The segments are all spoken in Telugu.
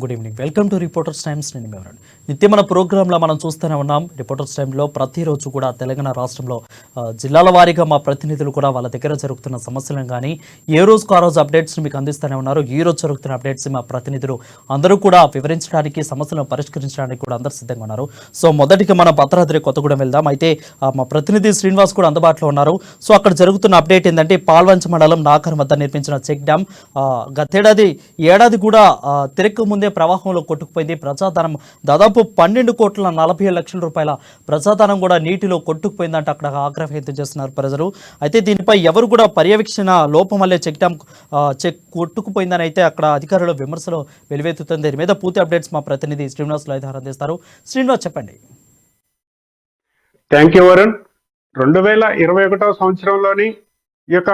Good evening. Welcome to reporters times. నేను వివరణ్. నిత్యం మన ప్రోగ్రాంలో మనం చూస్తూనే ఉన్నాం. రిపోర్టర్స్ టైంలో ప్రతిరోజు కూడా తెలంగాణ రాష్ట్రంలో జిల్లాల వారీగా మా ప్రతినిధులు కూడా వాళ్ళ దగ్గర జరుగుతున్న సమస్యలను కానీ ఏ రోజుకు ఆ రోజు అప్డేట్స్ని మీకు అందిస్తూనే ఉన్నారు. ఈ రోజు జరుగుతున్న అప్డేట్స్ మా ప్రతినిధులు అందరూ కూడా వివరించడానికి, సమస్యలను పరిష్కరించడానికి కూడా అందరూ సిద్ధంగా ఉన్నారు. సో మొదటిగా మనం భద్రాద్రి కొత్తగూడెం వెళ్దాం. అయితే మా ప్రతినిధి శ్రీనివాస్ కూడా అందుబాటులో ఉన్నారు. సో అక్కడ జరుగుతున్న అప్డేట్ ఏంటంటే పాల్వంచ మండలం నాకర్ వద్ద నిర్మించిన చెక్ డ్యామ్ ఏడాది కూడా తిరక్క ముందే ప్రవాహంలో కొట్టుకుపోయింది. ప్రజాధనం దాదాపు 12,40,00,000 ప్రజాధనం కూడా నీటిలో కొట్టుకుపోయిందంటే అక్కడ ఆగ్రహం వ్యక్తం చేస్తున్నారు ప్రజలు. అయితే దీనిపై ఎవరు కూడా పర్యవేక్షణ లోపం వల్లే చెక్ కొట్టుకుపోయిందని అయితే అక్కడ అధికారులు విమర్శలు వెలువెత్తుతుంది. దీని మీద పూర్తి అప్డేట్స్ మా ప్రతినిధి శ్రీనివాస్ అందిస్తారు. శ్రీనివాస్, చెప్పండి. Thank you Varun. 2021 సంవత్సరంలోని ఈ యొక్క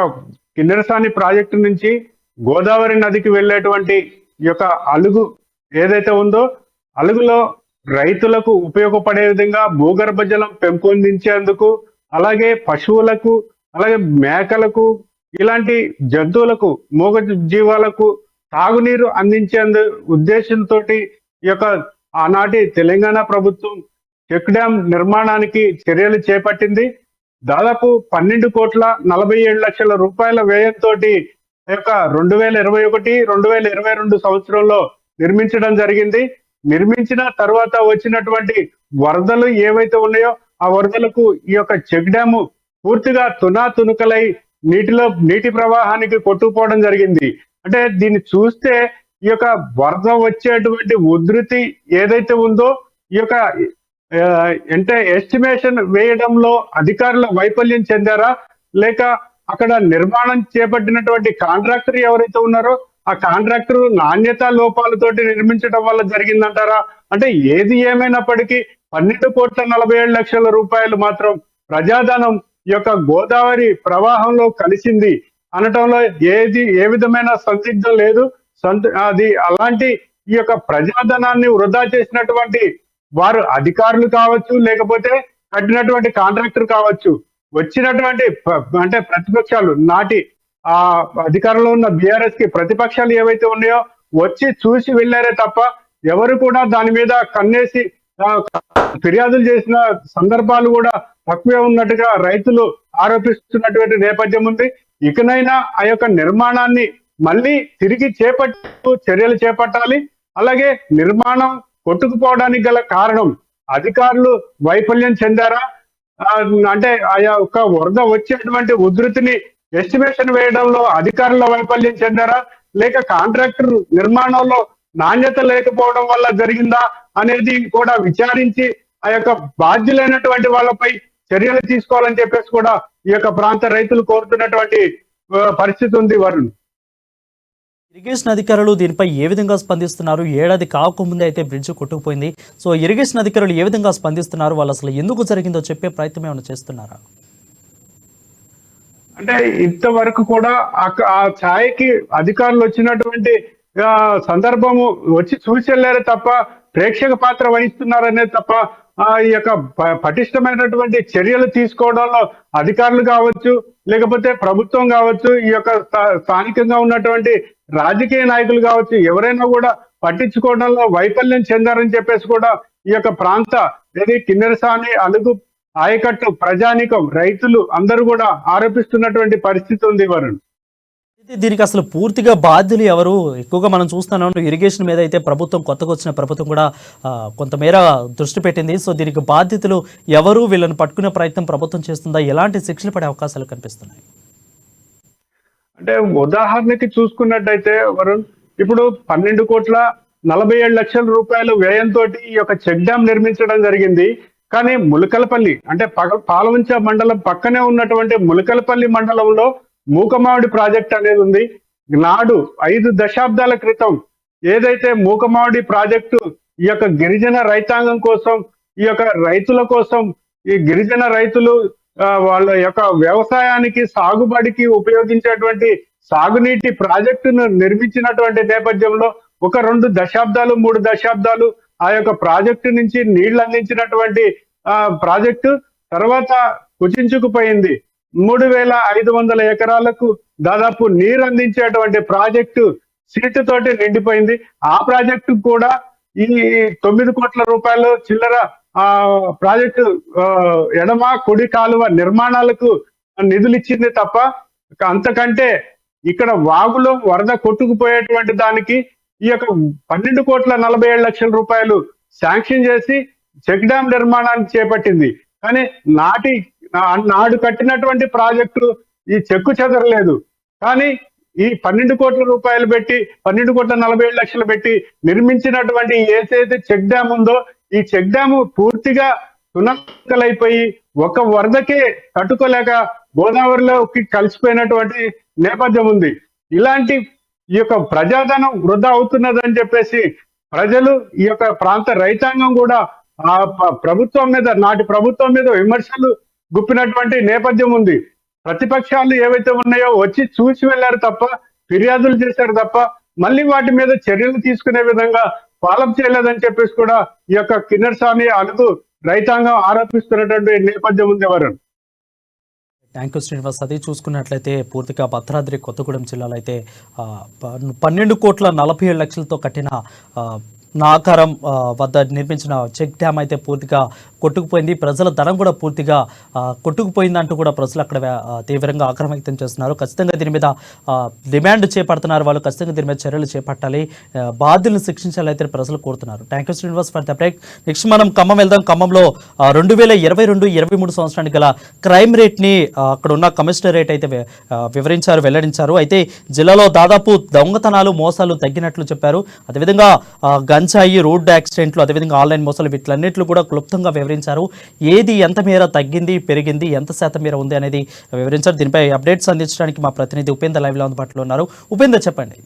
కిన్నెరసాని ప్రాజెక్టు నుంచి గోదావరి నదికి వెళ్ళేటువంటి ఈ యొక్క అలుగు ఏదైతే ఉందో, అలుగులో రైతులకు ఉపయోగపడే విధంగా భూగర్భ జలం పెంపొందించేందుకు, అలాగే పశువులకు, అలాగే మేకలకు, ఇలాంటి జంతువులకు, మూగ జీవాలకు తాగునీరు అందించేందు ఉద్దేశంతో ఈ యొక్క ఆనాటి తెలంగాణ ప్రభుత్వం చెక్ డ్యామ్ నిర్మాణానికి చర్యలు చేపట్టింది. దాదాపు 12,47,00,000 వ్యయంతో ఈ యొక్క 2021-2022 సంవత్సరంలో నిర్మించడం జరిగింది. నిర్మించిన తర్వాత వచ్చినటువంటి వరదలు ఏవైతే ఉన్నాయో ఆ వరదలకు ఈ యొక్క చెక్ డ్యాము పూర్తిగా తునాతునుకలై నీటి ప్రవాహానికి కొట్టుకుపోవడం జరిగింది. అంటే దీన్ని చూస్తే ఈ యొక్క వరద వచ్చేటువంటి ఉధృతి ఏదైతే ఉందో, ఈ యొక్క అంటే ఎస్టిమేషన్ వేయడంలో అధికారుల వైఫల్యం చెందారా, లేక అక్కడ నిర్మాణం చేపట్టినటువంటి కాంట్రాక్టర్ ఎవరైతే ఉన్నారో ఆ కాంట్రాక్టర్ నాణ్యతా లోపాలతోటి నిర్మించడం వల్ల జరిగిందంటారా? అంటే ఏది ఏమైనప్పటికీ 12,47,00,000 మాత్రం ప్రజాధనం ఈ యొక్క గోదావరి ప్రవాహంలో కలిసింది అనటంలో ఏ విధమైన సందిగ్ధం లేదు. అది అలాంటి ఈ యొక్క ప్రజాధనాన్ని వృధా చేసినటువంటి వారు అధికారులు కావచ్చు, లేకపోతే కట్టినటువంటి కాంట్రాక్టర్ కావచ్చు, వచ్చినటువంటి అంటే ప్రతిపక్షాలు, నాటి ఆ అధికారంలో ఉన్న బీఆర్ఎస్ కి ప్రతిపక్షాలు ఏవైతే ఉన్నాయో వచ్చి చూసి వెళ్ళారే తప్ప ఎవరు కూడా దాని మీద కన్నేసి ఫిర్యాదులు చేసిన సందర్భాలు కూడా తక్కువే ఉన్నట్టుగా రైతులు ఆరోపిస్తున్నటువంటి నేపథ్యం ఉంది. ఇకనైనా ఆ యొక్క నిర్మాణాన్ని మళ్ళీ తిరిగి చర్యలు చేపట్టాలి. అలాగే నిర్మాణం కొట్టుకుపోవడానికి గల కారణం అధికారులు వైఫల్యం చెందారా, అంటే ఆ యొక్క వరద వచ్చేటువంటి ఉధృతిని ఎస్టిమేషన్ వేయడంలో అధికారుల వైఫల్యం చెందారా, లేక కాంట్రాక్టర్ నిర్మాణంలో నాణ్యత లేకపోవడం వల్ల జరిగిందా అనేది కూడా విచారించి ఆ యొక్క బాధ్యులైనటువంటి వాళ్ళపై చర్యలు తీసుకోవాలని చెప్పేసి కూడా ఈ యొక్క ప్రాంత రైతులు కోరుతున్నటువంటి పరిస్థితి ఉంది వరుణ్. ఇరిగేషన్ అధికారులు దీనిపై ఏ విధంగా స్పందిస్తున్నారు? ఏడాది కాకముందే అయితే బ్రిడ్జ్ కొట్టుకుపోయింది. సో ఇరిగేషన్ అధికారులు ఏ విధంగా స్పందిస్తున్నారు? వాళ్ళు అసలు ఎందుకు జరిగిందో చెప్పే ప్రయత్నం ఏమైనా చేస్తున్నారా? అంటే ఇంతవరకు కూడా ఆ ఛాయకి అధికారులు వచ్చినటువంటి సందర్భము వచ్చి చూసి వెళ్ళారే తప్ప, ప్రేక్షక పాత్ర వహిస్తున్నారనే తప్ప ఈ యొక్క పటిష్టమైనటువంటి చర్యలు తీసుకోవడంలో అధికారులు కావచ్చు, లేకపోతే ప్రభుత్వం కావచ్చు, ఈ యొక్క స్థానికంగా ఉన్నటువంటి రాజకీయ నాయకులు కావచ్చు, ఎవరైనా కూడా పట్టించుకోవడంలో వైఫల్యం చెందారని చెప్పేసి కూడా ఈ యొక్క ప్రాంత కిన్నెరసాని, అలుగు ఆయకట్టు ప్రజానికం, రైతులు అందరూ కూడా ఆరోపిస్తున్నటువంటి పరిస్థితి ఉంది వరుణ్. దీనికి అసలు పూర్తిగా బాధ్యులు ఎవరు? ఎక్కువగా మనం చూస్తున్నాం ఇరిగేషన్ మీద అయితే కొత్తగా వచ్చిన ప్రభుత్వం కూడా కొంతమేర దృష్టి పెట్టింది. సో దీనికి బాధ్యతలు ఎవరు? వీళ్ళని పట్టుకునే ప్రయత్నం ప్రభుత్వం చేస్తుందా? ఎలాంటి శిక్షలు పడే అవకాశాలు కనిపిస్తున్నాయి? అంటే ఉదాహరణకి చూసుకున్నట్టయితే వరుణ్, ఇప్పుడు 12,47,00,000 వ్యయంతో ఈ యొక్క చెక్ డ్యామ్ నిర్మించడం జరిగింది. కానీ ములకలపల్లి అంటే పాలవంచ మండలం పక్కనే ఉన్నటువంటి ములకలపల్లి మండలంలో మూకమామిడి ప్రాజెక్ట్ అనేది ఉంది. నాడు 5 దశాబ్దాల క్రితం ఏదైతే మూకమామిడి ప్రాజెక్టు ఈ యొక్క గిరిజన రైతాంగం కోసం, ఈ యొక్క రైతుల కోసం, ఈ గిరిజన రైతులు వాళ్ళ యొక్క వ్యవసాయానికి, సాగుబడికి ఉపయోగించేటువంటి సాగునీటి ప్రాజెక్టును నిర్మించినటువంటి నేపథ్యంలో 1-2 దశాబ్దాలు 3 దశాబ్దాలు ఆ యొక్క ప్రాజెక్టు నుంచి నీళ్లు అందించినటువంటి ప్రాజెక్టు తర్వాత కుచించుకుపోయింది. 3,500 ఎకరాలకు దాదాపు నీరు అందించేటువంటి ప్రాజెక్టు సీటు తోటి నిండిపోయింది. ఆ ప్రాజెక్టు కూడా ఈ 9 కోట్ల రూపాయలు చిల్లర ఆ ప్రాజెక్టు ఆ, ఎడమ కుడి కాలువ నిర్మాణాలకు నిధులు ఇచ్చింది తప్ప అంతకంటే ఇక్కడ వాగులో వరద కొట్టుకుపోయేటువంటి దానికి ఈ యొక్క 12,47,00,000 రూపాయలు శాంక్షన్ చేసి చెక్ డ్యాం నిర్మాణాన్ని చేపట్టింది. కానీ నాడు కట్టినటువంటి ప్రాజెక్టు ఈ చెక్కు చెదరలేదు. కానీ ఈ 12 కోట్ల రూపాయలు పెట్టి 12,47,00,000 పెట్టి నిర్మించినటువంటి ఏదైతే చెక్ డ్యామ్ ఉందో ఈ చెక్ డ్యామ్ పూర్తిగా తునకలైపోయి ఒక వరదకే తట్టుకోలేక గోదావరిలోకి కలిసిపోయినటువంటి నేపథ్యం ఉంది. ఇలాంటి ఈ యొక్క ప్రజాధనం వృధా అవుతున్నదని చెప్పేసి ప్రజలు ఈ యొక్క ప్రాంత రైతాంగం కూడా ప్రభుత్వం మీద నాటి ప్రభుత్వం మీద విమర్శలు గుప్పినటువంటి నేపథ్యం ఉంది. ప్రతిపక్షాలు ఏవైతే ఉన్నాయో వచ్చి చూసి వెళ్ళారు తప్ప ఫిర్యాదులు చేశారు తప్ప మళ్ళీ వాటి మీద చర్యలు తీసుకునే విధంగా ఫాలోఅప్ చేయలేదని చెప్పేసి కూడా ఈ యొక్క కిన్నెరసాని అలుగు రైతాంగం ఆరోపిస్తున్నటువంటి నేపథ్యం ఉంది వరుణ్. Thank you Srinivas. అది చూసుకున్నట్లయితే పూర్తిగా భద్రాద్రి కొత్తగూడెం జిల్లాలో అయితే 12,47,00,000తో కట్టిన నాకారం వద్ద నిర్మించిన చెక్ డ్యామ్ అయితే పూర్తిగా కొట్టుకుపోయింది. ప్రజల ధనం కూడా పూర్తిగా కొట్టుకుపోయిందంటూ కూడా ప్రజలు అక్కడ తీవ్రంగా ఆగ్రహం వ్యక్తం చేస్తున్నారు. ఖచ్చితంగా దీని మీద డిమాండ్ చేపడుతున్నారు. వాళ్ళు ఖచ్చితంగా దీని మీద చర్యలు చేపట్టాలి, బాధ్యులను శిక్షించాలి అయితే ప్రజలు కోరుతున్నారు. Thank you Srinivas for the break. Next మనం ఖమ్మం వెళ్దాం. ఖమ్మంలో 2022-23 సంవత్సరానికి గల క్రైమ్ రేట్ని అక్కడ ఉన్న కమిషనరేట్ అయితే వెల్లడించారు. అయితే జిల్లాలో దాదాపు దొంగతనాలు మోసాలు తగ్గినట్లు చెప్పారు. అదేవిధంగా గంజాయి, రోడ్డు యాక్సిడెంట్లు, అదేవిధంగా ఆన్లైన్ మోసాలు వీటిలన్నింటిలో కూడా క్లుప్తంగా వివరించారు. ఏది ఎంత మేర తగ్గింది, పెరిగింది, ఎంత శాతం మేర ఉంది అనేది వివరించారు. దీనిపై అప్డేట్స్ అందించడానికి మా ప్రతినిధి ఉపేంద్ర లైవ్లో అందుబాటులో ఉన్నారు. ఉపేంద్ర, చెప్పండి.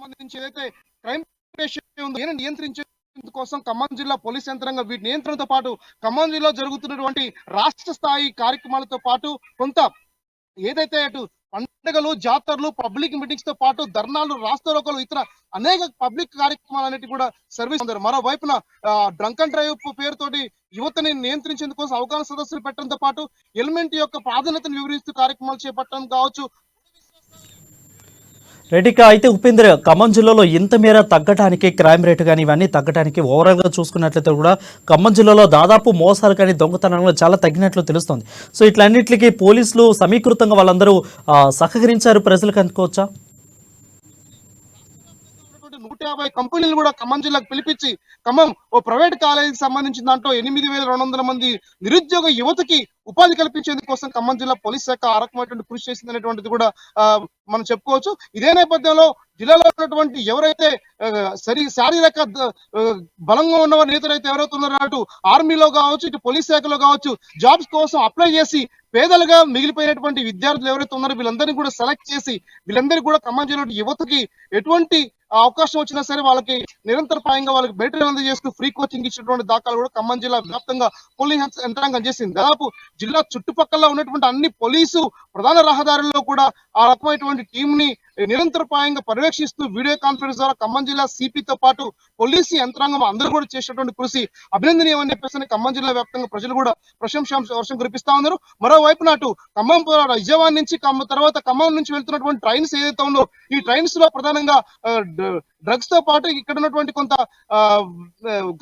సంబంధించి ఏదైతే క్రైమ్ రేషియో ఉందో దీనిని నియంత్రించే కోసం ఖమ్మం జిల్లా పోలీస్ యంత్రాంగం వీటి నియంత్రణతో పాటు ఖమ్మం జిల్లాలో జరుగుతున్నటువంటి రాష్ట్ర స్థాయి కార్యక్రమాలతో పాటు కొంత ఏదైతే అటు పండుగలు, జాతరలు, పబ్లిక్ మీటింగ్స్ తో పాటు ధర్నాలు, రాస్తారోకోలు, ఇతర అనేక పబ్లిక్ కార్యక్రమాలన్నిటి కూడా సర్వీస్ అందారు. మరోవైపున డ్రంక్ అండ్ డ్రైవ్ పేరుతోటి యువతని నియంత్రించేందుకు అవగాహన సదస్సులు పెట్టడంతో పాటు హెల్మెట్ యొక్క ప్రాధాన్యతను వివరిస్తూ కార్యక్రమాలు చేపట్టడం కావచ్చు. రెడ్డిక అయితే ఉపేంద్ర, ఖమ్మం జిల్లాలో ఇంత మేర తగ్గడానికి క్రైమ్ రేటు కానీ ఇవన్నీ తగ్గడానికి ఓవరాల్గా చూసుకున్నట్లయితే కూడా ఖమ్మం జిల్లాలో దాదాపు మోసాలు కానీ దొంగతనాలు చాలా తగ్గినట్లు తెలుస్తుంది. సో ఇట్లన్నింటికి పోలీసులు సమీకృతంగా వాళ్ళందరూ సహకరించారు ప్రజలకు అనుకోవచ్చా? 150 కంపెనీలు కూడా ఖమ్మం జిల్లాకు పిలిపించి ఖమ్మం ఓ ప్రైవేట్ కాలేజీకి సంబంధించిన దాంట్లో 8,200 మంది నిరుద్యోగ యువతకి ఉపాధి కల్పించేందుకు కోసం ఖమ్మం జిల్లా పోలీస్ శాఖ ఆ రకమైనటువంటి కృషి చేసింది అనేటువంటిది కూడా మనం చెప్పుకోవచ్చు. ఇదే నేపథ్యంలో జిల్లాలో ఉన్నటువంటి ఎవరైతే శారీరక బలంగా ఉన్నవారు నేతలైతే ఎవరైతే ఉన్నారో అటు ఆర్మీలో కావచ్చు, ఇటు పోలీస్ శాఖలో కావచ్చు, జాబ్స్ కోసం అప్లై చేసి పేదలుగా మిగిలిపోయినటువంటి విద్యార్థులు ఎవరైతే ఉన్నారో వీళ్ళందరినీ కూడా సెలెక్ట్ చేసి వీళ్ళందరికీ కూడా ఖమ్మం జిల్లా యువతకి ఎటువంటి అవకాశం వచ్చినా సరే వాళ్ళకి నిరంతరపాయంగా వాళ్ళకి బెటర్ అందజేస్తూ ఫ్రీ కోచింగ్ ఇచ్చినటువంటి దాఖలు కూడా ఖమ్మం జిల్లా వ్యాప్తంగా పోలీస్ యంత్రాంగం చేసింది. దాదాపు జిల్లా చుట్టుపక్కల ఉన్నటువంటి అన్ని పోలీసు ప్రధాన రహదారుల్లో కూడా ఆ రకమైనటువంటి టీం ని నిరంతరపాయంగా పర్యవేక్షిస్తూ వీడియో కాన్ఫరెన్స్ ద్వారా ఖమ్మం జిల్లా సిపితో పాటు పోలీసు యంత్రాంగం అందరూ కూడా చేసినటువంటి కృషి అభినందనీయమని చెప్పేసి ఖమ్మం జిల్లా వ్యాప్తంగా ప్రజలు కూడా ప్రశంస వర్షం కురిపిస్తా ఉన్నారు. మరోవైపు నాటు ఖమ్మం విజయవాడ నుంచి తర్వాత ఖమ్మం నుంచి వెళ్తున్నటువంటి ట్రైన్స్ ఏదైతే ఉందో ఈ ట్రైన్స్ లో ప్రధానంగా డ్రగ్స్ తో పాటు ఇక్కడ ఉన్నటువంటి కొంత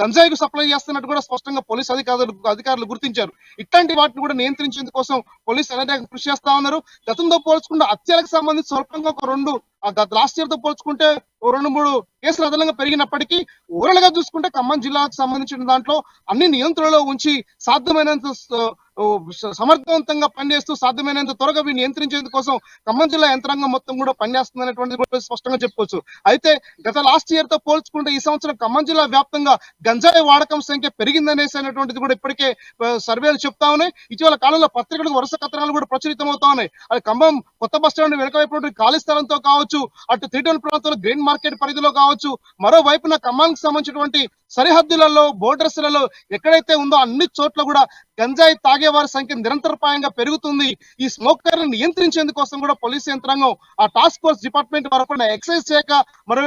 గంజాయికు సప్లై చేస్తున్నట్టు కూడా స్పష్టంగా పోలీస్ అధికారులు గుర్తించారు. ఇట్లాంటి వాటిని కూడా నియంత్రించేందుకు కోసం పోలీసు అనేక కృషి చేస్తా ఉన్నారు. గతంతో పోల్చుకుంటే హత్యలకు సంబంధించి స్వల్పంగా ఒక లాస్ట్ ఇయర్ తో పోల్చుకుంటే 2-3 కేసులు అదనంగా పెరిగినప్పటికీ ఓవరాల్ గా చూసుకుంటే ఖమ్మం జిల్లాకు సంబంధించిన దాంట్లో అన్ని నియంత్రణలో ఉంచి సాధ్యమైనంత సమర్థవంతంగా పనిచేస్తూ సాధ్యమైనంత త్వరగా వీటిని నియంత్రించేందుకు కోసం ఖమ్మం జిల్లా యంత్రాంగం మొత్తం కూడా పనిచేస్తుంది అనేటువంటిది కూడా స్పష్టంగా చెప్పుకోవచ్చు. అయితే గత లాస్ట్ ఇయర్ తో పోల్చుకుంటే ఈ సంవత్సరం ఖమ్మం జిల్లా వ్యాప్తంగా గంజాయి వాడకం సంఖ్య పెరిగిందనేసి అనేటువంటిది కూడా ఇప్పటికే సర్వేలు చెప్తా ఉన్నాయి. ఇటీవల కాలంలో పత్రికలకు వరుస కథనాలు కూడా ప్రచురితం అవుతా ఉన్నాయి. అది ఖమ్మం కొత్త బస్ స్టాండ్ వెనుక వైపు ఖాళీ స్థలంతో కావచ్చు, అటు తీటోన్ ప్రాంతంలో గ్రీన్ మార్కెట్ పరిధిలో కావచ్చు, మరోవైపున ఖమ్మానికి సంబంధించినటువంటి సరిహద్దులలో బోర్డర్స్లలో ఎక్కడైతే ఉందో అన్ని చోట్ల కూడా గంజాయి తాగే వారి సంఖ్య నిరంతరపాయంగా పెరుగుతుంది. ఈ స్మోకర్ని నియంత్రించేందుకోసం కూడా పోలీసు యంత్రాంగం ఆ టాస్క్ ఫోర్స్ డిపార్ట్మెంట్ వరకు ఎక్సైజ్ శాఖ మరో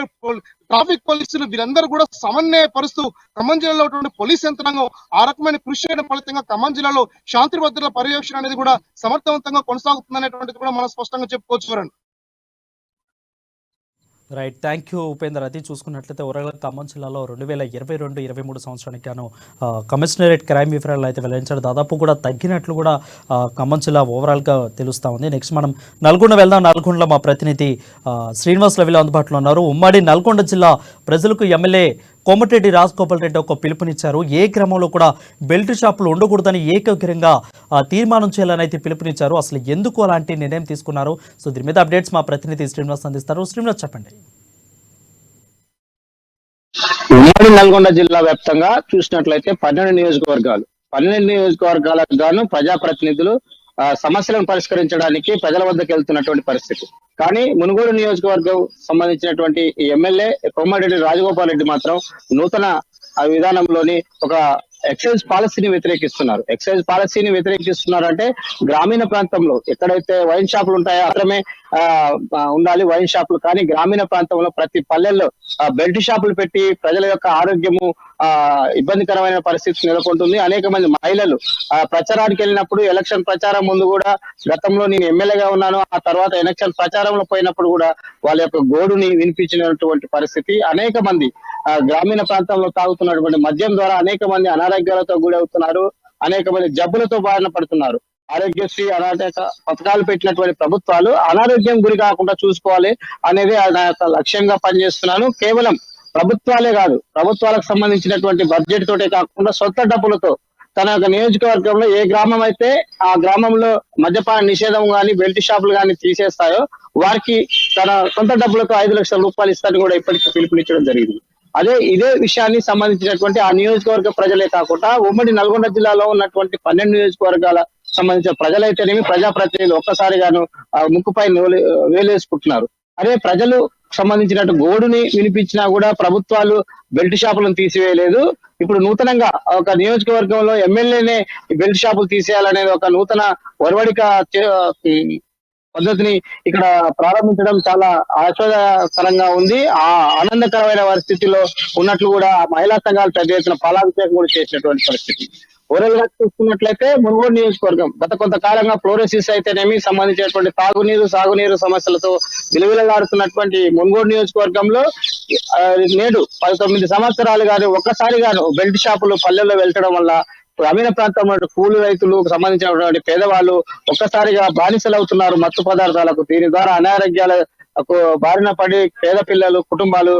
ట్రాఫిక్ పోలీసులు వీరందరూ కూడా సమన్వయపరుస్తూ ఖమ్మం జిల్లాలో ఉన్నటువంటి పోలీస్ యంత్రాంగం ఆ రకమైన కృషి చేయడం ఫలితంగా ఖమ్మం జిల్లాలో శాంతి భద్రతల పర్యవేక్షణ అనేది కూడా సమర్థవంతంగా కొనసాగుతుంది అనేటువంటిది కూడా మనం స్పష్టంగా చెప్పుకోవచ్చు. Right, thank you Upender. అది చూసుకున్నట్లయితే ఓవరాల్గా ఖమ్మం జిల్లాలో 2022-23 సంవత్సరానికి గాను కమిషనరేట్ క్రైమ్ వివరాలు అయితే వెల్లడించారు. దాదాపు కూడా తగ్గినట్లు కూడా ఖమ్మం జిల్లా ఓవరాల్గా తెలుస్తూ ఉంది. నెక్స్ట్ మనం నల్గొండ వెళ్దాం. నల్గొండలో మా ప్రతినిధి శ్రీనివాస్ రవిలో అందుబాటులో ఉన్నారు. ఉమ్మడి నల్గొండ జిల్లా ప్రజలకు ఎమ్మెల్యే కోమటిరెడ్డి రాజగోపాల్ రెడ్డి ఒక పిలుపునిచ్చారు. ఏ గ్రామంలో కూడా బెల్ట్ షాపులు ఉండకూడదని ఏకగ్రీవంగా తీర్మానం చేయాలని అయితే పిలుపునిచ్చారు. అసలు ఎందుకు అలాంటి నిర్ణయం తీసుకున్నారు? సో దీని మీద అప్డేట్స్ మా ప్రతినిధి శ్రీనివాస్ అందిస్తారు. శ్రీనివాస్, చెప్పండి. ఉమ్మడి నల్గొండ జిల్లా వ్యాప్తంగా చూసినట్లయితే 12 నియోజకవర్గాలకు గాను ప్రజాప్రతినిధులు సమస్యలను పరిష్కరించడానికి ప్రజల వద్దకు వెళ్తున్నటువంటి పరిస్థితి. కానీ మునుగోడు నియోజకవర్గం సంబంధించినటువంటి ఎమ్మెల్యే కోమటిరెడ్డి రాజగోపాల్ రెడ్డి మాత్రం నూతన విధానంలోని ఒక ఎక్సైజ్ పాలసీని వ్యతిరేకిస్తున్నారు. ఎక్సైజ్ పాలసీని వ్యతిరేకిస్తున్నారు అంటే గ్రామీణ ప్రాంతంలో ఎక్కడైతే వైన్ షాపులు ఉంటాయో అక్కడమే ఉండాలి వైన్ షాపులు. కానీ గ్రామీణ ప్రాంతంలో ప్రతి పల్లెల్లో బెల్ట్ షాపులు పెట్టి ప్రజల యొక్క ఆరోగ్యము ఇబ్బందికరమైన పరిస్థితి నెలకొంటుంది. అనేక మంది మహిళలు ప్రచారానికి వెళ్ళినప్పుడు ఎలక్షన్ ప్రచారం ముందు కూడా గతంలో నేను ఎమ్మెల్యేగా ఉన్నాను, ఆ తర్వాత ఎలక్షన్ ప్రచారంలో పోయినప్పుడు కూడా వాళ్ళ యొక్క గోడుని వినిపించినటువంటి పరిస్థితి. అనేక మంది గ్రామీణ ప్రాంతంలో తాగుతున్నటువంటి మద్యం ద్వారా అనేక మంది అనారోగ్యాలతో గురవుతున్నారు. అనేక మంది జబ్బులతో బారిన పడుతున్నారు. ఆరోగ్యశ్రీ అనారోగ్య పథకాలు పెట్టినటువంటి ప్రభుత్వాలు అనారోగ్యం గురి కాకుండా చూసుకోవాలి అనేది నా యొక్క లక్ష్యంగా పనిచేస్తున్నాను. కేవలం ప్రభుత్వాలే కాదు, ప్రభుత్వాలకు సంబంధించినటువంటి బడ్జెట్ తోటే కాకుండా సొంత డబ్బులతో తన యొక్క నియోజకవర్గంలో ఏ గ్రామం అయితే ఆ గ్రామంలో మద్యపాన నిషేధం గాని బెల్ట్ షాపులు గాని తీసేస్తాయో వారికి తన సొంత డబ్బులతో 5 లక్షల రూపాయలు ఇస్తారని కూడా ఇప్పటికీ పిలుపునిచ్చడం జరిగింది. ఇదే విషయాన్ని సంబంధించినటువంటి ఆ నియోజకవర్గ ప్రజలే కాకుండా ఉమ్మడి నల్గొండ జిల్లాలో ఉన్నటువంటి 12 నియోజకవర్గాల సంబంధించిన ప్రజలైతేనేమి ప్రజాప్రతినిధులు ఒక్కసారిగాను ముక్కుపై వేలేసుకుంటున్నారు. అదే ప్రజలు సంబంధించిన గోడుని వినిపించినా కూడా ప్రభుత్వాలు బెల్ట్ షాపులను తీసివేయలేదు. ఇప్పుడు నూతనంగా ఒక నియోజకవర్గంలో ఎమ్మెల్యేనే బెల్ట్ షాపులు తీసేయాలనేది ఒక నూతన ఒరవడిక పద్ధతిని ఇక్కడ ప్రారంభించడం చాలా ఆశ్చర్యకరంగా ఉంది. ఆ ఆనందకరమైన పరిస్థితిలో ఉన్నట్లు కూడా మహిళా సంఘాలు పెద్ద ఎత్తున పాలాభిషేకం కూడా చేసినటువంటి పరిస్థితి. ఓవరాల్ గా చూసుకున్నట్లయితే మునుగోడు నియోజకవర్గం గత కొంతకాలంగా ఫ్లోరోసిస్ అయితేనేమి సంబంధించినటువంటి సాగునీరు సమస్యలతో విలువిలలాడుతున్నటువంటి మునుగోడు నియోజకవర్గంలో నేడు 19 సంవత్సరాలు గాను ఒక్కసారిగాను బెల్ట్ షాపులు పల్లెల్లో వెళ్ళటం వల్ల గ్రామీణ ప్రాంతంలో కూలి రైతులు సంబంధించినటువంటి పేదవాళ్ళు ఒక్కసారిగా బానిసలు అవుతున్నారు మత్తు పదార్థాలకు. దీని ద్వారా అనారోగ్యాలకు బారిన పడి పేద పిల్లలు కుటుంబాలు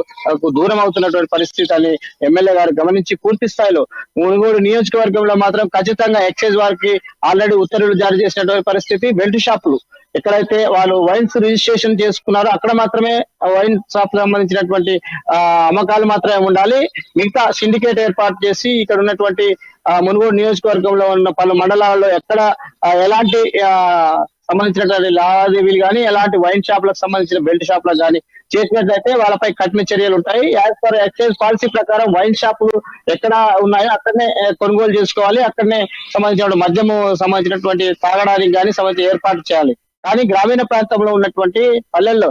దూరం అవుతున్నటువంటి పరిస్థితి అని ఎమ్మెల్యే గారు గమనించి పూర్తి స్థాయిలో మునుగోడు నియోజకవర్గంలో మాత్రం ఖచ్చితంగా ఎక్సైజ్ వారికి ఆల్రెడీ ఉత్తర్వులు జారీ చేసినటువంటి పరిస్థితి. బెల్ట్ షాపులు ఎక్కడైతే వాళ్ళు వైన్స్ రిజిస్ట్రేషన్ చేసుకున్నారో అక్కడ మాత్రమే వైన్ షాప్ సంబంధించినటువంటి అమ్మకాలు మాత్రమే ఉండాలి. మిగతా సిండికేట్ ఏర్పాటు చేసి ఇక్కడ ఉన్నటువంటి మునుగోడు నియోజకవర్గంలో ఉన్న పలు మండలాల్లో ఎక్కడ ఎలాంటి సంబంధించినటువంటి లావాదేవీలు కానీ ఎలాంటి వైన్ షాపులకు సంబంధించిన బెల్ట్ షాపులకు కానీ చేసినట్లయితే వాళ్ళపై కఠిన చర్యలు ఉంటాయి. యాజ్ పర్ ఎక్సైజ్ పాలసీ ప్రకారం వైన్ షాపులు ఎక్కడ ఉన్నాయో అక్కడనే కొనుగోలు చేసుకోవాలి, అక్కడనే సంబంధించిన మద్యము సంబంధించినటువంటి తాగడానికి కానీ సంబంధించి ఏర్పాటు చేయాలి. కానీ గ్రామీణ ప్రాంతంలో ఉన్నటువంటి పల్లెల్లో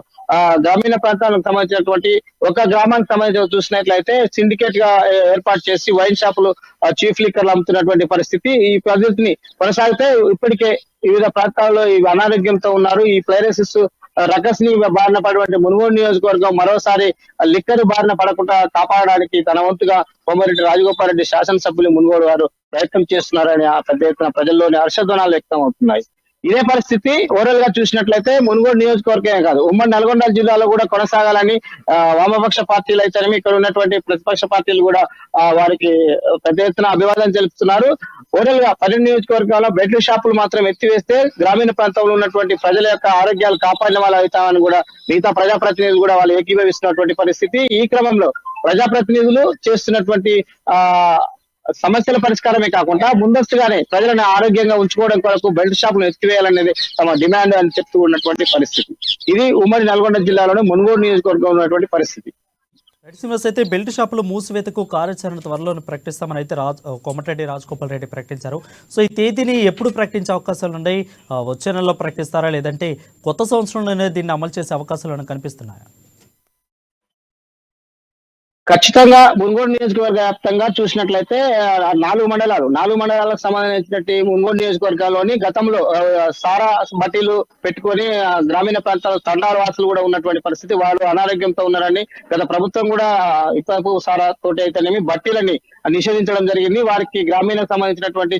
గ్రామీణ ప్రాంతాలకు సంబంధించినటువంటి ఒక గ్రామానికి సంబంధించి చూసినట్లయితే సిండికేట్ గా ఏర్పాటు చేసి వైన్ షాపులు చీఫ్ లిక్కర్లు అమ్ముతున్నటువంటి పరిస్థితి. ఈ పద్ధతిని కొనసాగితే ఇప్పటికే వివిధ ప్రాంతాల్లో ఈ అనారోగ్యంతో ఉన్నారు. ఈ ఫ్లోరోసిస్ రకస్ ని బారిన పడినటువంటి మునుగోడు నియోజకవర్గం మరోసారి లిక్కర్ బారిన పడకుండా కాపాడడానికి తన వంతుగా కోమరెడ్డి రాజగోపాల్ రెడ్డి శాసనసభ్యులు మునుగోడు వారు ప్రయత్నం చేస్తున్నారని ఆ పెద్ద ఎత్తున ప్రజల్లోని హర్షధ్వానాలు వ్యక్తం అవుతున్నాయి. ఇదే పరిస్థితి ఓవరాల్ గా చూసినట్లయితే మునుగోడు నియోజకవర్గమే కాదు ఉమ్మడి నల్గొండ జిల్లాలో కూడా కొనసాగాలని వామపక్ష పార్టీలు అయితేనేమి ఇక్కడ ఉన్నటువంటి ప్రతిపక్ష పార్టీలు కూడా వారికి పెద్ద ఎత్తున అభివాదం తెలుపుతున్నారు. ఓవరాల్ గా 12 నియోజకవర్గాల్లో బెల్ట్ షాపులు మాత్రం ఎత్తివేస్తే గ్రామీణ ప్రాంతంలో ఉన్నటువంటి ప్రజల యొక్క ఆరోగ్యాలు కాపాడిన వాళ్ళు అవుతామని కూడా మిగతా ప్రజాప్రతినిధులు కూడా వాళ్ళు ఏకీభవిస్తున్నటువంటి పరిస్థితి. ఈ క్రమంలో ప్రజాప్రతినిధులు చేస్తున్నటువంటి సమస్యల పరిష్కారమే కాకుండా ముందస్తుగానే ప్రజలను ఆరోగ్యంగా ఉంచుకోవడం కొరకు బెల్ట్ షాపులు ఎత్తివేయాలనేది తమ డిమాండ్ అని చెప్తూ ఉన్నటువంటి పరిస్థితి. ఇది ఉమ్మడి నల్గొండ జిల్లాలోని మునుగోడు నియోజకవర్గం ఉన్నటువంటి పరిస్థితి. రైట్ అయితే బెల్ట్ షాపులు మూసివేతకు కార్యాచరణ త్వరలో ప్రకటిస్తామని అయితే కోమటిరెడ్డి రాజగోపాల్ రెడ్డి ప్రకటించారు. సో ఈ తేదీని ఎప్పుడు ప్రకటించే అవకాశాలు ఉన్నాయి? వచ్చే నెలలో ప్రకటిస్తారా లేదంటే కొత్త సంవత్సరంలోనే దీన్ని అమలు చేసే అవకాశాలు కనిపిస్తున్నాయా? ఖచ్చితంగా మునుగోడు నియోజకవర్గ వ్యాప్తంగా చూసినట్లయితే 4 మండలాలకు సంబంధించినట్టు మునుగోడు నియోజకవర్గాల్లోని గతంలో సారా బట్టీలు పెట్టుకొని గ్రామీణ ప్రాంతాల తండాల వాసులు కూడా ఉన్నటువంటి పరిస్థితి. వాళ్ళు అనారోగ్యంతో ఉన్నారని గత ప్రభుత్వం కూడా ఇప్పటికు సారా తోటి అయితేనేమి బట్టీలని నిషేధించడం జరిగింది. వారికి గ్రామీణ సంబంధించినటువంటి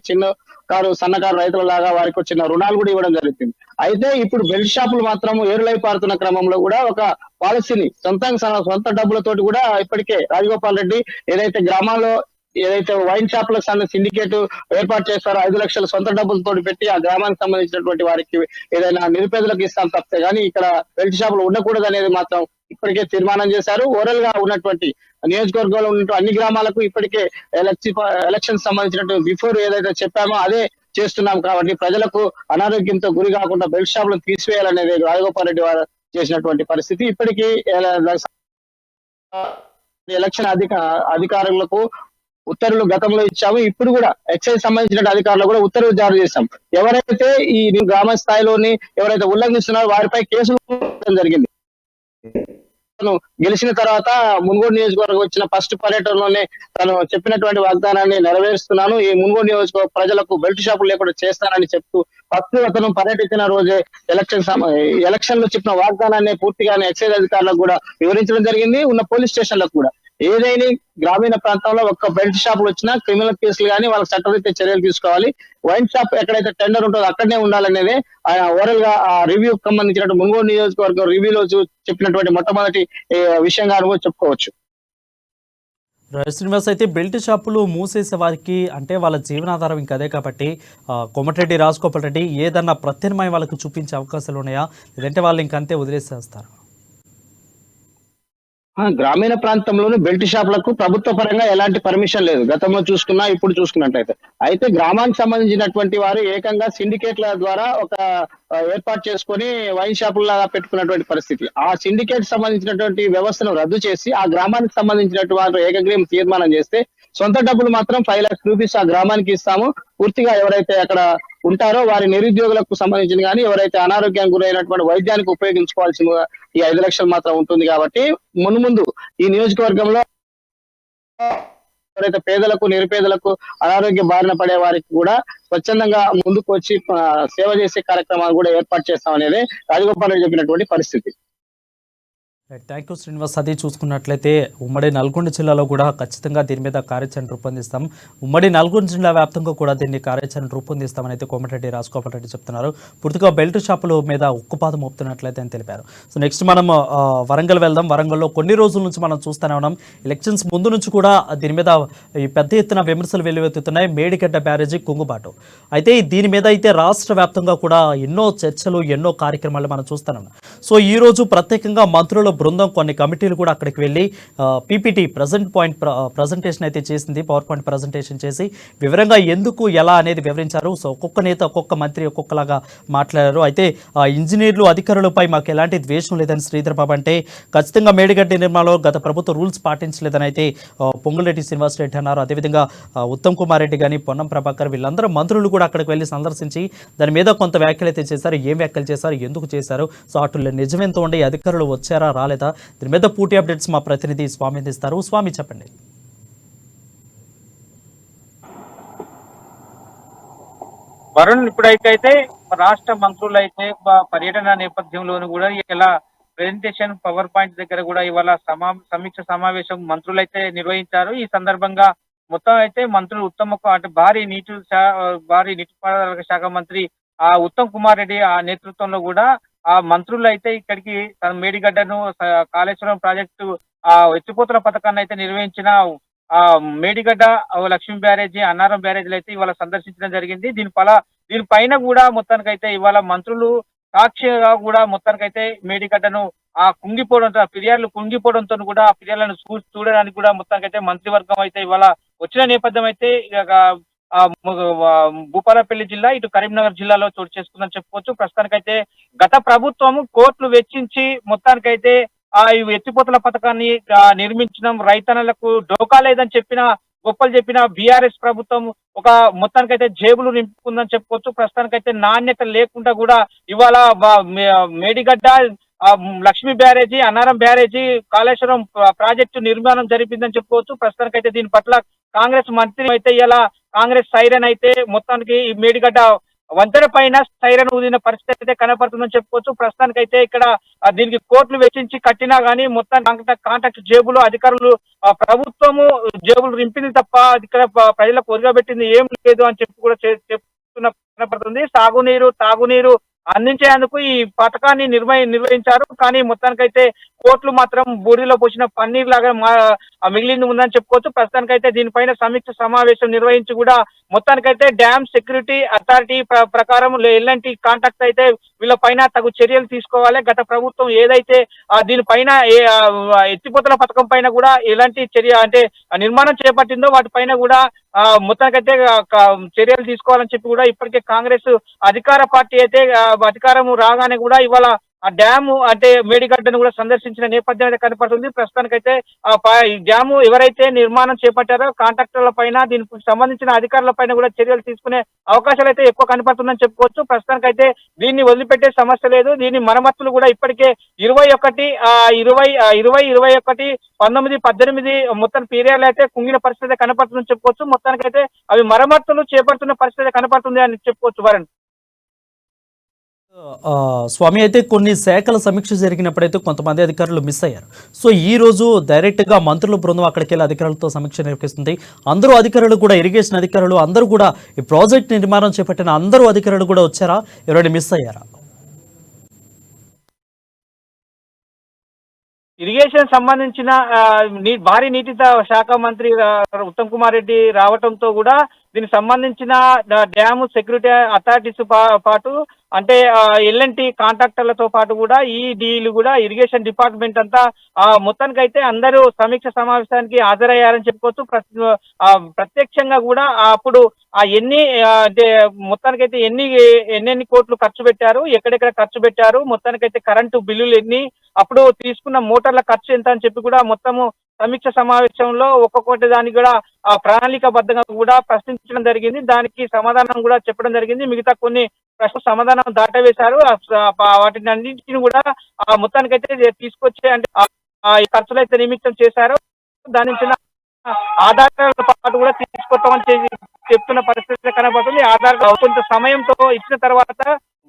సన్నకారు రైతుల లాగా వారికి వచ్చిన రుణాలు కూడా ఇవ్వడం జరుగుతుంది. అయితే ఇప్పుడు బెల్ట్ షాపులు మాత్రం ఏరులై పారుతున్న క్రమంలో కూడా ఒక పాలసీని సొంత డబ్బులతోటి కూడా ఇప్పటికే రాజగోపాల్ రెడ్డి ఏదైతే గ్రామాల్లో ఏదైతే వైన్ షాపులకు సిండికేట్ ఏర్పాటు చేస్తారో 5 లక్షల సొంత డబ్బులతో పెట్టి ఆ గ్రామానికి సంబంధించినటువంటి వారికి ఏదైనా నిరుపేదలకు ఇస్తాం తప్పితే కానీ ఇక్కడ బెల్ట్ షాపులు ఉండకూడదు అనేది మాత్రం ఇప్పటికే తీర్మానం చేశారు. ఓవరాల్ గా ఉన్నటువంటి నియోజకవర్గంలో ఉన్నటువంటి అన్ని గ్రామాలకు ఇప్పటికే ఎలక్షన్ సంబంధించినట్టు బిఫోర్ ఏదైతే చెప్పామో అదే చేస్తున్నాం. కాబట్టి ప్రజలకు అనారోగ్యంతో గురి కాకుండా బెల్ట్ షాపులను తీసివేయాలనేది రాజగోపాల్ రెడ్డి వారు చేసినటువంటి పరిస్థితి. ఇప్పటికీ ఎలక్షన్ అధికారులకు ఉత్తర్వులు గతంలో ఇచ్చాము. ఇప్పుడు కూడా ఎక్సైజ్ సంబంధించిన అధికారులు కూడా ఉత్తర్వులు జారీ చేశాం. ఎవరైతే ఈ గ్రామ స్థాయిలోని ఎవరైతే ఉల్లంఘిస్తున్నారో వారిపై కేసులు జరిగింది. గెలిచిన తర్వాత మునుగోడు నియోజకవర్గం వచ్చిన ఫస్ట్ పర్యటనలోనే తను చెప్పినటువంటి వాగ్దానాన్ని నెరవేరుస్తున్నాను, ఈ మునుగోడు నియోజకవర్గ ప్రజలకు బెల్ట్ షాపులు లేకుండా చేస్తానని చెప్తూ ఫస్ట్ అతను పర్యటించిన రోజే ఎలక్షన్ లో చెప్పిన వాగ్దానాన్ని పూర్తిగానే ఎక్సైజ్ అధికారులకు కూడా వివరించడం జరిగింది. ఉన్న పోలీస్ స్టేషన్లకు కూడా ఏదైనా గ్రామీణ ప్రాంతంలో ఒక్క బెల్ట్ షాపులు వచ్చినా క్రిమినల్ కేసులు కానీ వాళ్ళకి చట్టరీత్యా చర్యలు తీసుకోవాలి. వైన్ షాప్ ఎక్కడైతే టెండర్ ఉంటుందో అక్కడనే ఉండాలనేది ఆయన ఓవరాల్ గా ఆ రివ్యూ సంబంధించినట్టు మునుగోడు నియోజకవర్గం రివ్యూలో చెప్పినటువంటి మొట్టమొదటి విషయంగా చెప్పుకోవచ్చు. శ్రీనివాస్ అయితే బెల్ట్ షాపులు మూసేసే వారికి అంటే వాళ్ళ జీవనాధారం ఇంకా అదే కాబట్టి కోమటిరెడ్డి రాజగోపాల్ రెడ్డి ఏదన్నా ప్రత్యామ్నాయం వాళ్ళకు చూపించే అవకాశాలు ఉన్నాయా లేదంటే వాళ్ళు ఇంకంతే వదిలేసేస్తారు? గ్రామీణ ప్రాంతంలోని బెల్ట్ షాపులకు ప్రభుత్వ పరంగా ఎలాంటి పర్మిషన్ లేదు, గతంలో చూసుకున్నా ఇప్పుడు చూసుకున్నట్లయితే. అయితే గ్రామానికి సంబంధించినటువంటి వారు ఏకంగా సిండికేట్ల ద్వారా ఒక ఏర్పాటు చేసుకొని వైన్ షాపుల్లాగా పెట్టుకున్నటువంటి పరిస్థితి. ఆ సిండికేట్ సంబంధించినటువంటి వ్యవస్థను రద్దు చేసి ఆ గ్రామానికి సంబంధించినటువంటి వారు ఏకగ్రీవం తీర్మానం చేస్తే సొంత డబ్బులు మాత్రం 5 లక్షల రూపీస్ ఆ గ్రామానికి ఇస్తాము, పూర్తిగా ఎవరైతే అక్కడ ఉంటారో వారి నిరుద్యోగులకు సంబంధించిన కానీ ఎవరైతే అనారోగ్యానికి గురైనటువంటి వైద్యానికి ఉపయోగించుకోవాల్సిన ఈ 5 లక్షలు మాత్రం ఉంటుంది. కాబట్టి మున్ముందు ఈ నియోజకవర్గంలో ఎవరైతే పేదలకు నిరుపేదలకు అనారోగ్య బారిన పడే వారికి కూడా స్వచ్ఛందంగా ముందుకు వచ్చి సేవ చేసే కార్యక్రమాలు కూడా ఏర్పాటు చేస్తామనేది రాజగోపాల్ రెడ్డి చెప్పినటువంటి పరిస్థితి. Thank you Srinivas. అది చూసుకున్నట్లయితే ఉమ్మడి నల్గొండ జిల్లాలో కూడా ఖచ్చితంగా దీని మీద కార్యాచరణ రూపొందిస్తాం, ఉమ్మడి నల్గొండ జిల్లా వ్యాప్తంగా కూడా దీన్ని కార్యాచరణ రూపొందిస్తామని అయితే కోమటిరెడ్డి రాజగోపాల్ రెడ్డి చెప్తున్నారు. పూర్తిగా బెల్ట్ షాపుల మీద ఉక్కుపాదం మోపుతున్నట్లయితే అని తెలిపారు. సో నెక్స్ట్ మనం వరంగల్ వెళ్దాం. వరంగల్లో కొన్ని రోజుల నుంచి మనం చూస్తూనే ఉన్నాం, ఎలక్షన్స్ ముందు నుంచి కూడా దీని మీద ఈ పెద్ద ఎత్తున విమర్శలు వెల్లువెత్తుతున్నాయి. మేడిగడ్డ బ్యారేజీ కుంగుబాటు. అయితే దీని మీద అయితే రాష్ట్ర వ్యాప్తంగా కూడా ఎన్నో చర్చలు ఎన్నో కార్యక్రమాలు మనం చూస్తూనే ఉన్నాం. సో ఈ రోజు ప్రత్యేకంగా మంత్రుల బృందం కొన్ని కమిటీలు కూడా అక్కడికి వెళ్ళి పీపీటీ ప్రజెంటేషన్ అయితే చేసింది. పవర్ పాయింట్ ప్రజెంటేషన్ చేసి వివరంగా ఎందుకు ఎలా అనేది వివరించారు. సో ఒక్కొక్క నేత ఒక్కొక్క మంత్రి ఒక్కొక్కలాగా మాట్లాడారు. అయితే ఇంజనీర్లు అధికారులపై మాకు ఎలాంటి ద్వేషం లేదని శ్రీధర్ బాబు అంటే, ఖచ్చితంగా మేడిగడ్డ నిర్మాణంలో గత ప్రభుత్వ రూల్స్ పాటించలేదని అయితే పొంగులేటి శ్రీనివాస్ రెడ్డి అన్నారు. అదేవిధంగా ఉత్తమ్ కుమార్ రెడ్డి కానీ పొన్నం ప్రభాకర్ వీళ్ళందరూ మంత్రులు కూడా అక్కడికి వెళ్ళి సందర్శించి దాని మీద కొంత వ్యాఖ్యలు అయితే చేశారు. ఏం వ్యాఖ్యలు చేశారు, ఎందుకు చేశారు, సో అటు నిజమెంతో ఉండి అధికారులు వచ్చారా రాలేదా, దీని మీద పూర్తి అప్డేట్స్ మా ప్రతినిధి స్వామి అందిస్తారు. స్వామి చెప్పండి. వరుణ్, ఇప్పుడైతే రాష్ట్ర మంత్రులు అయితే పర్యటన నేపథ్యంలోనూ కూడా ఇలా ప్రెజెంటేషన్ పవర్ పాయింట్ దగ్గర కూడా ఇవాళ సమీక్ష సమావేశం మంత్రులైతే నిర్వహించారు. ఈ సందర్భంగా మొత్తం అయితే మంత్రులు అంటే భారీ నీటిపారుదల శాఖ మంత్రి ఉత్తమ్ కుమార్ రెడ్డి ఆ నేతృత్వంలో కూడా ఆ మంత్రులు అయితే ఇక్కడికి మేడిగడ్డను కాళేశ్వరం ప్రాజెక్టు ఎత్తిపోతల పథకాన్ని అయితే నిర్వహించిన మేడిగడ్డ లక్ష్మీ బ్యారేజీ అన్నారం బ్యారేజీలు అయితే ఇవాళ సందర్శించడం జరిగింది. దీనిపైన కూడా మొత్తానికైతే ఇవాళ మంత్రులు సాక్షిగా కూడా మొత్తానికైతే మేడిగడ్డను కుంగిపోవడంతో ఫిర్యాదులు కుంగిపోవడంతో కూడా ఆ ఫిర్యాదులను చూడడానికి కూడా మొత్తానికైతే మంత్రివర్గం అయితే ఇవాళ వచ్చిన నేపథ్యం అయితే భూపాలపల్లి జిల్లా ఇటు కరీంనగర్ జిల్లాలో చోటు చేసుకుందని చెప్పుకోవచ్చు. ప్రస్తుతానికైతే గత ప్రభుత్వం కోట్లు వెచ్చించి మొత్తానికైతే ఈ ఎత్తిపోతల పథకాన్ని నిర్మించడం రైతన్నలకు డోకా లేదని గొప్పలు చెప్పిన బీఆర్ఎస్ ప్రభుత్వం ఒక మొత్తానికైతే జేబులు నింపుకుందని చెప్పుకోవచ్చు. ప్రస్తుతానికైతే నాణ్యత లేకుండా కూడా ఇవాళ మేడిగడ్డ లక్ష్మీ బ్యారేజీ అన్నారం బ్యారేజీ కాళేశ్వరం ప్రాజెక్టు నిర్మాణం జరిపిందని చెప్పుకోవచ్చు. ప్రస్తుతానికైతే దీని పట్ల కాంగ్రెస్ మంత్రి అయితే ఇలా కాంగ్రెస్ సైరన్ అయితే మొత్తానికి ఈ మేడిగడ్డ వంతెన పైన సైరన్ ఊదిన పరిస్థితి అయితే కనపడుతుందని చెప్పుకోవచ్చు. ప్రస్తుతానికైతే ఇక్కడ దీనికి కోట్లు వెచ్చించి కట్టినా గానీ మొత్తం కాంట్రాక్ట్ జేబులు అధికారులు ప్రభుత్వము జేబులు రింపింది తప్ప ఇక్కడ ప్రజలకు ఒరగబెట్టింది ఏం లేదు అని చెప్పి కూడా చెప్తున్న కనపడుతుంది. తాగునీరు అందించేందుకు ఈ పథకాన్ని నిర్వహించారు. కానీ మొత్తానికైతే కోట్లు మాత్రం బూడిలో పోసిన పన్నీర్ లాగా మిగిలింది ఉందని చెప్పుకోవచ్చు. ప్రస్తుతానికైతే దీనిపైన సమీక్ష సమావేశం నిర్వహించి కూడా మొత్తానికైతే డ్యామ్ సెక్యూరిటీ అథారిటీ ప్రకారం ఎలాంటి కాంట్రాక్ట్ అయితే వీళ్ళ పైన తగు చర్యలు తీసుకోవాలి. గత ప్రభుత్వం ఏదైతే దీనిపైన ఎత్తిపోతల పథకం పైన కూడా ఎలాంటి చర్య అంటే నిర్మాణం చేపట్టిందో వాటిపైన కూడా మొత్తానికైతే చర్యలు తీసుకోవాలని చెప్పి కూడా ఇప్పటికే కాంగ్రెస్ అధికార పార్టీ అయితే అధికారం రాగానే కూడా ఇవాళ ఆ డ్యాము అంటే మేడిగడ్డను కూడా సందర్శించిన నేపథ్యం అయితే కనపడుతుంది. ప్రస్తుతానికైతే ఈ డ్యాము ఎవరైతే నిర్మాణం చేపట్టారో కాంట్రాక్టర్ల పైన దీనికి సంబంధించిన అధికారుల పైన కూడా చర్యలు తీసుకునే అవకాశాలు అయితే ఎక్కువ కనపడుతుందని చెప్పుకోవచ్చు. ప్రస్తుతానికైతే దీన్ని వదిలిపెట్టే సమస్య లేదు. దీని మరమ్మతులు కూడా ఇప్పటికే 19 18 మొత్తం పీరియడ్లు అయితే కుంగిన పరిస్థితి కనపడుతుందని చెప్పుకోవచ్చు. మొత్తానికైతే అవి మరమ్మతులు చేపడుతున్న పరిస్థితి కనపడుతుంది అని చెప్పుకోవచ్చు. వరుణ్, స్వామి అయితే కొన్ని శాఖల సమీక్ష జరిగినప్పుడైతే కొంతమంది అధికారులు మిస్ అయ్యారు. సో ఈ రోజు డైరెక్ట్గా మంత్రుల బృందం అక్కడికి వెళ్ళి అధికారులతో సమీక్ష నిర్వహిస్తుంది. అందరూ అధికారులు కూడా ఇరిగేషన్ అధికారులు అందరూ కూడా ఈ ప్రాజెక్ట్ నిర్మాణం చేపట్టిన అందరూ అధికారులు కూడా వచ్చారా, ఎవరైనా మిస్ అయ్యారా? ఇరిగేషన్ సంబంధించిన భారీ నీటి శాఖ మంత్రి ఉత్తమ్ కుమార్ రెడ్డి రావడంతో కూడా దీనికి సంబంధించిన డ్యామ్ సెక్యూరిటీ అథారిటీస్ పాటు అంటే ఎల్ఎన్టీ కాంట్రాక్టర్లతో పాటు కూడా ఈ డీలు కూడా ఇరిగేషన్ డిపార్ట్మెంట్ అంతా మొత్తానికైతే అందరూ సమీక్ష సమావేశానికి హాజరయ్యారని చెప్పుకోవచ్చు. ప్రత్యక్షంగా కూడా అప్పుడు ఎన్ని అంటే మొత్తానికైతే ఎన్నెన్ని కోట్లు ఖర్చు పెట్టారు, ఎక్కడెక్కడ ఖర్చు పెట్టారు, మొత్తానికైతే కరెంటు బిల్లులు ఎన్ని, అప్పుడు తీసుకున్న మోటార్ల ఖర్చు ఎంత అని చెప్పి కూడా మొత్తము సమీక్ష సమావేశంలో ఒక్కొక్కటి దానికి కూడా ప్రణాళికాబద్ధంగా కూడా ప్రశ్నించడం జరిగింది. దానికి సమాధానం కూడా చెప్పడం జరిగింది. మిగతా కొన్ని ప్రశ్నలు సమాధానం దాటవేశారు. వాటిని అన్నింటిని కూడా మొత్తానికైతే తీసుకొచ్చే అంటే ఈ ఖర్చులు అయితే నిమిత్తం చేశారో దాని నుంచి ఆధారాలతో పాటు కూడా తీసుకొస్తామని చెప్తున్న పరిస్థితి కనబడుతుంది. ఆధార్ కొంత సమయంతో ఇచ్చిన తర్వాత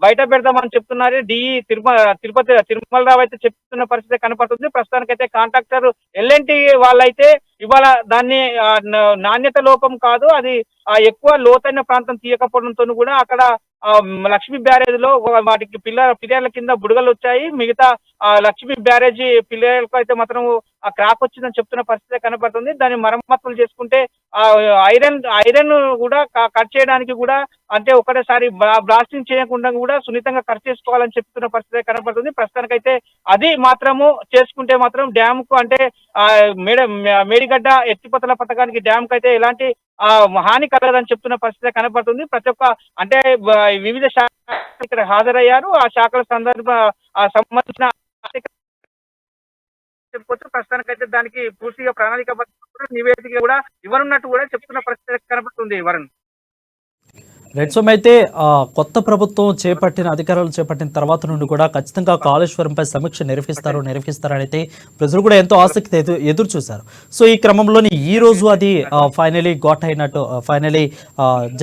బయట పెడదామని చెప్తున్నారు. తిరుమలరావు అయితే చెప్తున్న పరిస్థితి కనపడుతుంది. ప్రస్తుతానికైతే కాంట్రాక్టర్ ఎల్ఎన్టీ వాళ్ళైతే ఇవాళ దాన్ని నాణ్యత లోపం కాదు, అది ఎక్కువ లోతైన ప్రాంతం తీయకపోవడంతో కూడా అక్కడ లక్ష్మీ బ్యారేజ్ లో వాటికి పిల్లర్ల కింద బుడగలు వచ్చాయి. మిగతా లక్ష్మీ బ్యారేజీ పిల్లర్లకు అయితే మాత్రం ఆ క్రాక్ వచ్చిందని చెప్తున్న పరిస్థితి కనపడుతుంది. దాన్ని మరమ్మతులు చేసుకుంటే ఐరన్ కూడా కట్ చేయడానికి కూడా అంటే ఒకటేసారి బ్లాస్టింగ్ చేయకుండా కూడా సున్నితంగా కట్ చేసుకోవాలని చెప్తున్న పరిస్థితి కనపడుతుంది. ప్రస్తుతానికైతే అది మాత్రము చేసుకుంటే మాత్రం డ్యామ్ కు అంటే మేడిగడ్డ ఎత్తిపోతల పథకానికి డ్యామ్ కు అయితే ఎలాంటి హాని కలగదని చెప్తున్న పరిస్థితి కనపడుతుంది. ప్రతి ఒక్క అంటే వివిధ శాఖలు ఇక్కడ హాజరయ్యారు. ఆ శాఖల సంబంధించిన చెప్పుకోవచ్చు. ప్రస్తుతానికైతే దానికి పూర్తిగా ప్రణాళిక నివేదిక కూడా ఇవ్వనున్నట్టు కూడా చెప్తున్న పరిస్థితి కనపడుతుంది. వరుణ్, రైట్. సో అయితే కొత్త ప్రభుత్వం అధికారాలు చేపట్టిన తర్వాత నుండి కూడా ఖచ్చితంగా కాళేశ్వరంపై సమీక్ష నిర్వహిస్తారని అయితే ప్రజలు కూడా ఎంతో ఆసక్తి ఎదురు చూశారు. సో ఈ క్రమంలోని ఈ రోజు అది ఫైనలీ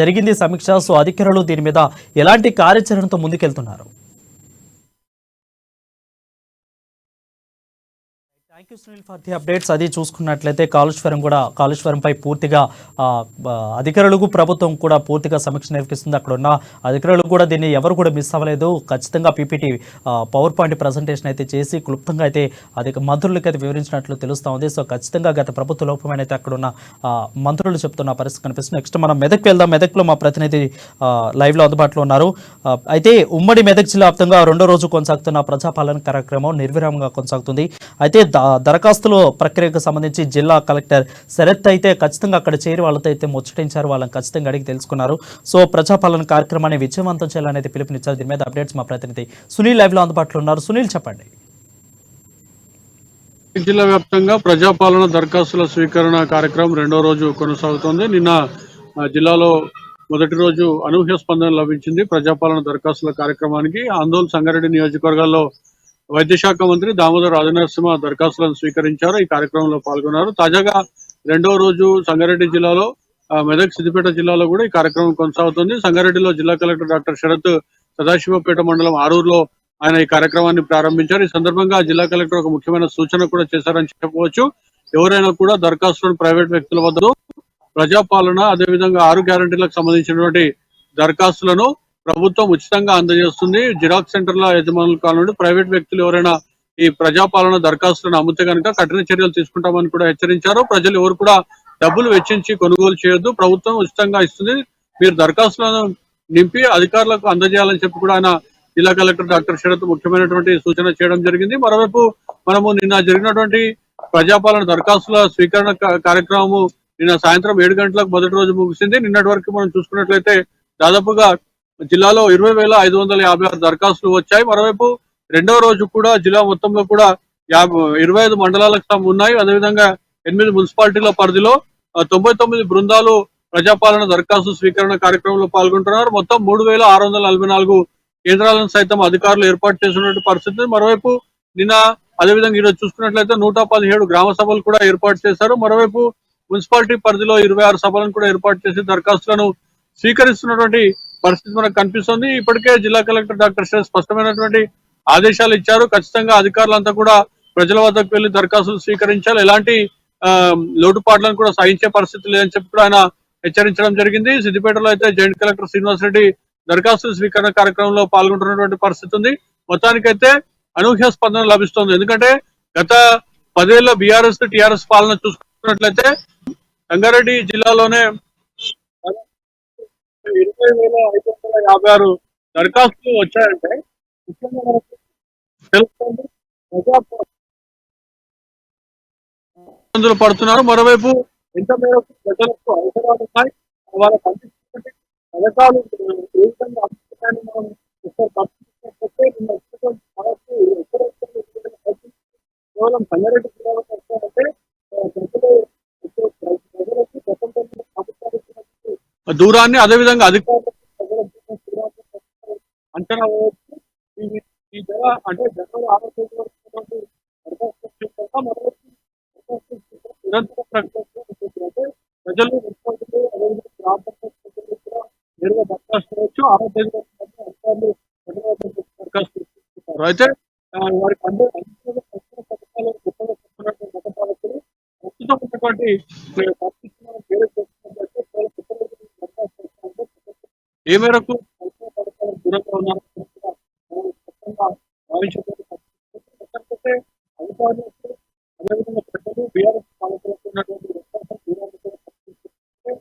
జరిగింది సమీక్ష. సో అధికారులు దీని మీద ఎలాంటి కార్యాచరణతో ముందుకెళ్తున్నారు? Thank you Sunil for the updates. అది చూసుకున్నట్లయితే కాళేశ్వరంపై పూర్తిగా అధికారులకు ప్రభుత్వం కూడా పూర్తిగా సమీక్ష నిర్వహిస్తుంది. అక్కడ ఉన్న అధికారులు కూడా దీన్ని ఎవరు కూడా మిస్ అవ్వలేదు. ఖచ్చితంగా పీపీటీ పవర్ పాయింట్ ప్రజెంటేషన్ అయితే చేసి క్లుప్తంగా అయితే మంత్రులకి అయితే వివరించినట్లు తెలుస్తూ ఉంది. సో ఖచ్చితంగా గత ప్రభుత్వ లోపమైన అయితే అక్కడ ఉన్న మంత్రులు చెప్తున్న పరిస్థితి కనిపిస్తుంది. నెక్స్ట్ మనం మెదక్ వెళ్దాం. మెదక్లో మా ప్రతినిధి లైవ్లో అందుబాటులో ఉన్నారు. అయితే ఉమ్మడి మెదక్ జిల్లా వ్యాప్తంగా రెండో రోజు కొనసాగుతున్న ప్రజాపాలన కార్యక్రమం నిర్విరామంగా కొనసాగుతుంది. అయితే దరఖాస్తుల ప్రక్రియకు సంబంధించి జిల్లా కలెక్టర్ శరత్ అయితే ఖచ్చితంగా అక్కడ చేరి వాళ్ళతో అయితే ముచ్చటించారు. వాళ్ళని ఖచ్చితంగా అడిగి తెలుసుకున్నారు. సో ప్రజాపాలన కార్యక్రమాన్ని విజయవంతం చేయాలనేది పిలుపునిచ్చారు. దీని మీద అప్డేట్స్ మా ప్రతినిధి సునీల్ లైవ్ లో అందుబాటులో ఉన్నారు. సునీల్, చెప్పండి. జిల్లా వ్యాప్తంగా ప్రజాపాలన దరఖాస్తుల స్వీకరణ కార్యక్రమం రెండో రోజు కొనసాగుతోంది. నిన్న జిల్లాలో మొదటి రోజు అనూహ్య స్పందన లభించింది ప్రజాపాలన దరఖాస్తుల కార్యక్రమానికి. ఆందోళన సంగారెడ్డి నియోజకవర్గాల్లో వైద్య శాఖ మంత్రి దామోదర్ రాజనరసింహ దరఖాస్తులను స్వీకరించారు. ఈ కార్యక్రమంలో పాల్గొన్నారు. తాజాగా రెండో రోజు సంగారెడ్డి జిల్లాలో మెదక్ సిద్దిపేట జిల్లాలో కూడా ఈ కార్యక్రమం కొనసాగుతుంది. సంగారెడ్డిలో జిల్లా కలెక్టర్ డాక్టర్ శరత్ సదాశివపేట మండలం ఆరూరులో ఆయన ఈ కార్యక్రమాన్ని ప్రారంభించారు. ఈ సందర్భంగా జిల్లా కలెక్టర్ ఒక ముఖ్యమైన సూచన కూడా చేశారని చెప్పవచ్చు. ఎవరైనా కూడా దరఖాస్తులను ప్రైవేట్ వ్యక్తుల వద్ద ప్రజాపాలన అదేవిధంగా 6 గ్యారంటీలకు సంబంధించినటువంటి దరఖాస్తులను ప్రభుత్వం ఉచితంగా అందజేస్తుంది. జిరాక్స్ సెంటర్ల యజమానుల కానుండి ప్రైవేట్ వ్యక్తులు ఎవరైనా ఈ ప్రజాపాలన దరఖాస్తులను అమ్మితే కనుక కఠిన చర్యలు తీసుకుంటామని కూడా హెచ్చరించారు. ప్రజలు ఎవరు కూడా డబ్బులు వెచ్చించి కొనుగోలు చేయొద్దు, ప్రభుత్వం ఉచితంగా ఇస్తుంది, మీరు దరఖాస్తులను నింపి అధికారులకు అందజేయాలని చెప్పి కూడా ఆయన జిల్లా కలెక్టర్ డాక్టర్ శరత్ ముఖ్యమైనటువంటి సూచన చేయడం జరిగింది. మరోవైపు మనము నిన్న జరిగినటువంటి ప్రజాపాలన దరఖాస్తుల స్వీకరణ కార్యక్రమము నిన్న సాయంత్రం 7 గంటలకు మొదటి రోజు ముగిసింది. నిన్నటి వరకు మనం చూసుకున్నట్లయితే దాదాపుగా జిల్లాలో 20,556 దరఖాస్తులు వచ్చాయి. మరోవైపు రెండవ రోజు కూడా జిల్లా మొత్తంలో కూడా 25 మండలాలకు ఉన్నాయి. అదేవిధంగా 8 మున్సిపాలిటీల పరిధిలో 99 బృందాలు ప్రజాపాలన దరఖాస్తు స్వీకరణ కార్యక్రమంలో పాల్గొంటున్నారు. మొత్తం 3,644 కేంద్రాలను సైతం అధికారులు ఏర్పాటు చేసినటువంటి పరిస్థితి. మరోవైపు నిన్న అదేవిధంగా ఈరోజు చూసుకున్నట్లయితే 117 గ్రామ సభలు కూడా ఏర్పాటు చేశారు. మరోవైపు మున్సిపాలిటీ పరిధిలో 26 సభలను కూడా ఏర్పాటు చేసి దరఖాస్తులను స్వీకరిస్తున్నటువంటి పరిస్థితి మనకు కనిపిస్తుంది. ఇప్పటికే జిల్లా కలెక్టర్ డాక్టర్ శరత్ స్పష్టమైనటువంటి ఆదేశాలు ఇచ్చారు. ఖచ్చితంగా అధికారులంతా కూడా ప్రజల వద్దకు వెళ్లి దరఖాస్తులు స్వీకరించాలి, ఎలాంటి లోటుపాట్లను కూడా సహించే పరిస్థితి లేదని చెప్పి కూడా ఆయన హెచ్చరించడం జరిగింది. సిద్దిపేటలో అయితే జాయింట్ కలెక్టర్ శ్రీనివాస్ రెడ్డి దరఖాస్తుల స్వీకరణ కార్యక్రమంలో పాల్గొంటున్నటువంటి పరిస్థితి ఉంది. మొత్తానికైతే అనూహ్య స్పందన లభిస్తోంది. ఎందుకంటే గత 10 ఏళ్ల బీఆర్ఎస్ టీఆర్ఎస్ పాలన చూసుకున్నట్లయితే సంగారెడ్డి జిల్లాలోనే 20,556 దరఖాస్తులు వచ్చాయంటే ముఖ్యంగా మనకు తెలుస్తుంది ప్రజా ఇబ్బందులు పడుతున్నారు. మరోవైపు ఎంత మేరకు ప్రజలకు అవసరాలు ఉన్నాయి, వాళ్ళకి అందిస్తున్నటువంటి పథకాలు ఏ విధంగా అందుతున్నాయని మనం ఒకసారి పరిశీలించినట్లయితే నిన్న వచ్చినటువంటి మనకు ఎక్కడెక్కడ కేవలం సంగారెడ్డి జిల్లాలో వస్తారంటే ప్రజలు ప్రజలకి గతంలో ప్రభుత్వానికి దూరాన్ని అదేవిధంగా అధికారులకు ప్రజలకు దూరాన్ని అంచనా వేయవచ్చు. ఈ ధర అంటే జనవరి 6వ తేదీ వరకు దరఖాస్తు మరోవైపు నిరంతర ప్రకటించాలంటే ప్రజలు మున్సిపాలిటీలు అదేవిధంగా గ్రామ పంచాయతీ ప్రజలు కూడా నేరుగా దరఖాస్తు చేయవచ్చు. 6వ తేదీ వరకు అధికారులు దరఖాస్తు చేసుకుంటారు. అయితే వారికి అందించిన పథకాలు గొప్పగా చెప్తున్నటువంటి గత పాలకులు ప్రస్తుతం ఉన్నటువంటి పరిస్థితి మనం వేరే చేసుకున్నట్లయితే దరఖాస్తు చేస్తారంటే ఏ మేరకు పథకాలకు దూరంగా ఉన్నారో స్పష్టంగా భావించబోతే అధికారులకు అదేవిధంగా ప్రజలు బీఆర్ఎస్ పాలకులకు ఉన్నటువంటి వ్యత్యాసం దూరాన్ని కూడా పరిశీలిస్తే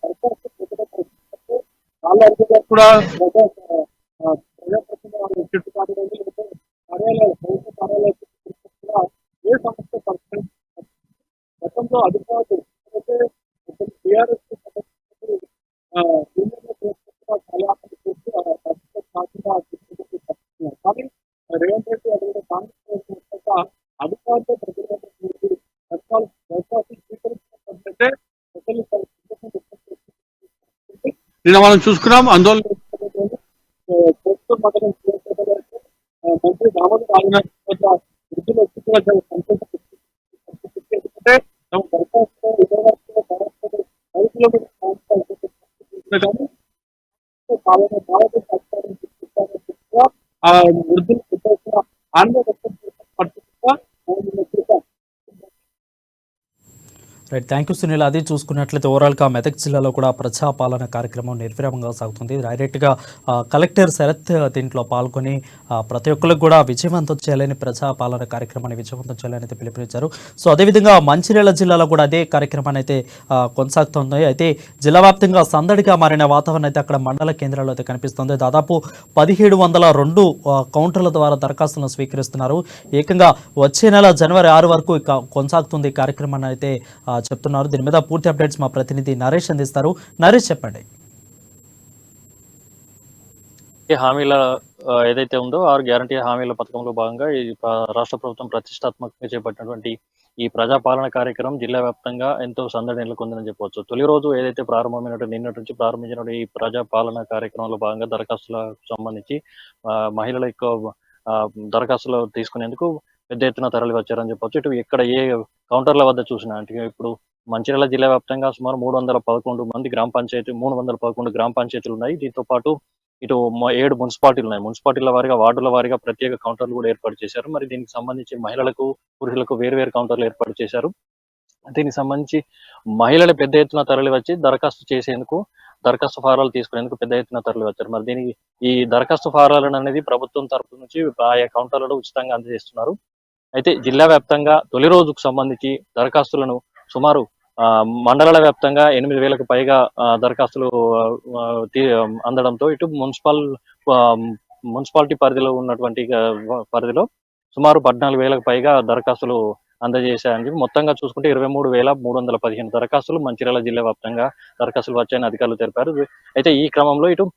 దరఖాస్తు ప్రజలకు చాలా అర్థంగా కూడా ప్రజాప్రతినిధుల చెట్టు కార్యాలయాలు కార్యాలయాలు ప్రభుత్వ కార్యాలయాలు కూడా ఏ సమస్య పరిష్కరించారు. గతంలో అధికారులు బీఆర్ఎస్ చాలా చేసి కానీ రేవంత్ రెడ్డి అదేవిధంగా కాంగ్రెస్ అధికారులతో ప్రజలకు దరఖాస్తు స్వీకరించినట్లయితే నిన్న మనం చూసుకున్నాం. ఆందోళన మంత్రి రామోజీ రాజనాథ్ వృద్ధుల ఎందుకంటే తమ దరఖాస్తు కానీ వృద్ధులు ఆందోళన రైట్, థ్యాంక్ యూ సునీల్. అది చూసుకున్నట్లయితే ఓవరాల్గా మెదక్ జిల్లాలో కూడా ప్రజాపాలన కార్యక్రమం నిర్విరామంగా సాగుతుంది. డైరెక్ట్గా కలెక్టర్ శరత్ దీంట్లో పాల్గొని ప్రతి ఒక్కరికి కూడా విజయవంతం చేయాలని ప్రజాపాలన కార్యక్రమాన్ని విజయవంతం చేయాలని అయితే పిలుపునిచ్చారు. సో అదేవిధంగా మంచిర్యాల జిల్లాలో కూడా అదే కార్యక్రమాన్ని అయితే కొనసాగుతుంది. అయితే జిల్లా వ్యాప్తంగా సందడిగా మారిన వాతావరణం అయితే అక్కడ మండల కేంద్రాల్లో అయితే కనిపిస్తుంది. దాదాపు 1702 కౌంటర్ల ద్వారా దరఖాస్తులను స్వీకరిస్తున్నారు. ఏకంగా వచ్చే నెల జనవరి 6 వరకు కొనసాగుతుంది ఈ కార్యక్రమాన్ని అయితే చెప్తున్నారు. దీని మీద పూర్తి అప్డేట్స్ మా ప్రతినిధి నరేష్ అందిస్తారు. నరేష్, చెప్పండి. హామీల ఏదైతే ఉందో 6 గ్యారంటీ హామీల పథకంలో భాగంగా ఈ రాష్ట్ర ప్రభుత్వం ప్రతిష్టాత్మకంగా చేపట్టినటువంటి ఈ ప్రజాపాలన కార్యక్రమం జిల్లా వ్యాప్తంగా ఎంతో సందడి నెలకొందని చెప్పవచ్చు. తొలి రోజు ఏదైతే ప్రారంభమైనటువంటి నిన్నటి నుంచి ప్రారంభించిన ఈ ప్రజాపాలన కార్యక్రమంలో భాగంగా దరఖాస్తులకు సంబంధించి మహిళల యొక్క దరఖాస్తులు తీసుకునేందుకు పెద్ద ఎత్తున తరలి వచ్చారని చెప్పొచ్చు. ఇటు ఇక్కడ ఏ కౌంటర్ల వద్ద చూసినా అంటే ఇప్పుడు మంచిర్యాల జిల్లా వ్యాప్తంగా సుమారు 311 మంది 311 గ్రామ పంచాయతీలు ఉన్నాయి. దీంతో పాటు ఇటు 7 మున్సిపాలిటీలు ఉన్నాయి. మున్సిపాలిటీల వారిగా వార్డుల వారిగా ప్రత్యేక కౌంటర్లు కూడా ఏర్పాటు చేశారు. మరి దీనికి సంబంధించి మహిళలకు పురుషులకు వేరు కౌంటర్లు ఏర్పాటు చేశారు. దీనికి సంబంధించి మహిళలు పెద్ద ఎత్తున తరలి వచ్చి దరఖాస్తు చేసేందుకు దరఖాస్తు ఫారాలు తీసుకునేందుకు పెద్ద ఎత్తున తరలి వచ్చారు. మరి దీనికి ఈ దరఖాస్తు ఫారాలను అనేది ప్రభుత్వం తరపు నుంచి ఆయా కౌంటర్లలో ఉచితంగా అందజేస్తున్నారు. అయితే జిల్లా వ్యాప్తంగా తొలి రోజుకు సంబంధించి దరఖాస్తులను సుమారు మండలాల వ్యాప్తంగా 8,000కు పైగా దరఖాస్తులు అందడంతో ఇటు మున్సిపాలిటీ పరిధిలో ఉన్నటువంటి పరిధిలో సుమారు 14,000కు పైగా దరఖాస్తులు అందజేశాయని మొత్తంగా చూసుకుంటే 23,315 దరఖాస్తులు మంచిర్యాల జిల్లా వ్యాప్తంగా దరఖాస్తులు వచ్చాయని అధికారులు తెలిపారు. అయితే ఈ క్రమంలో ఇటు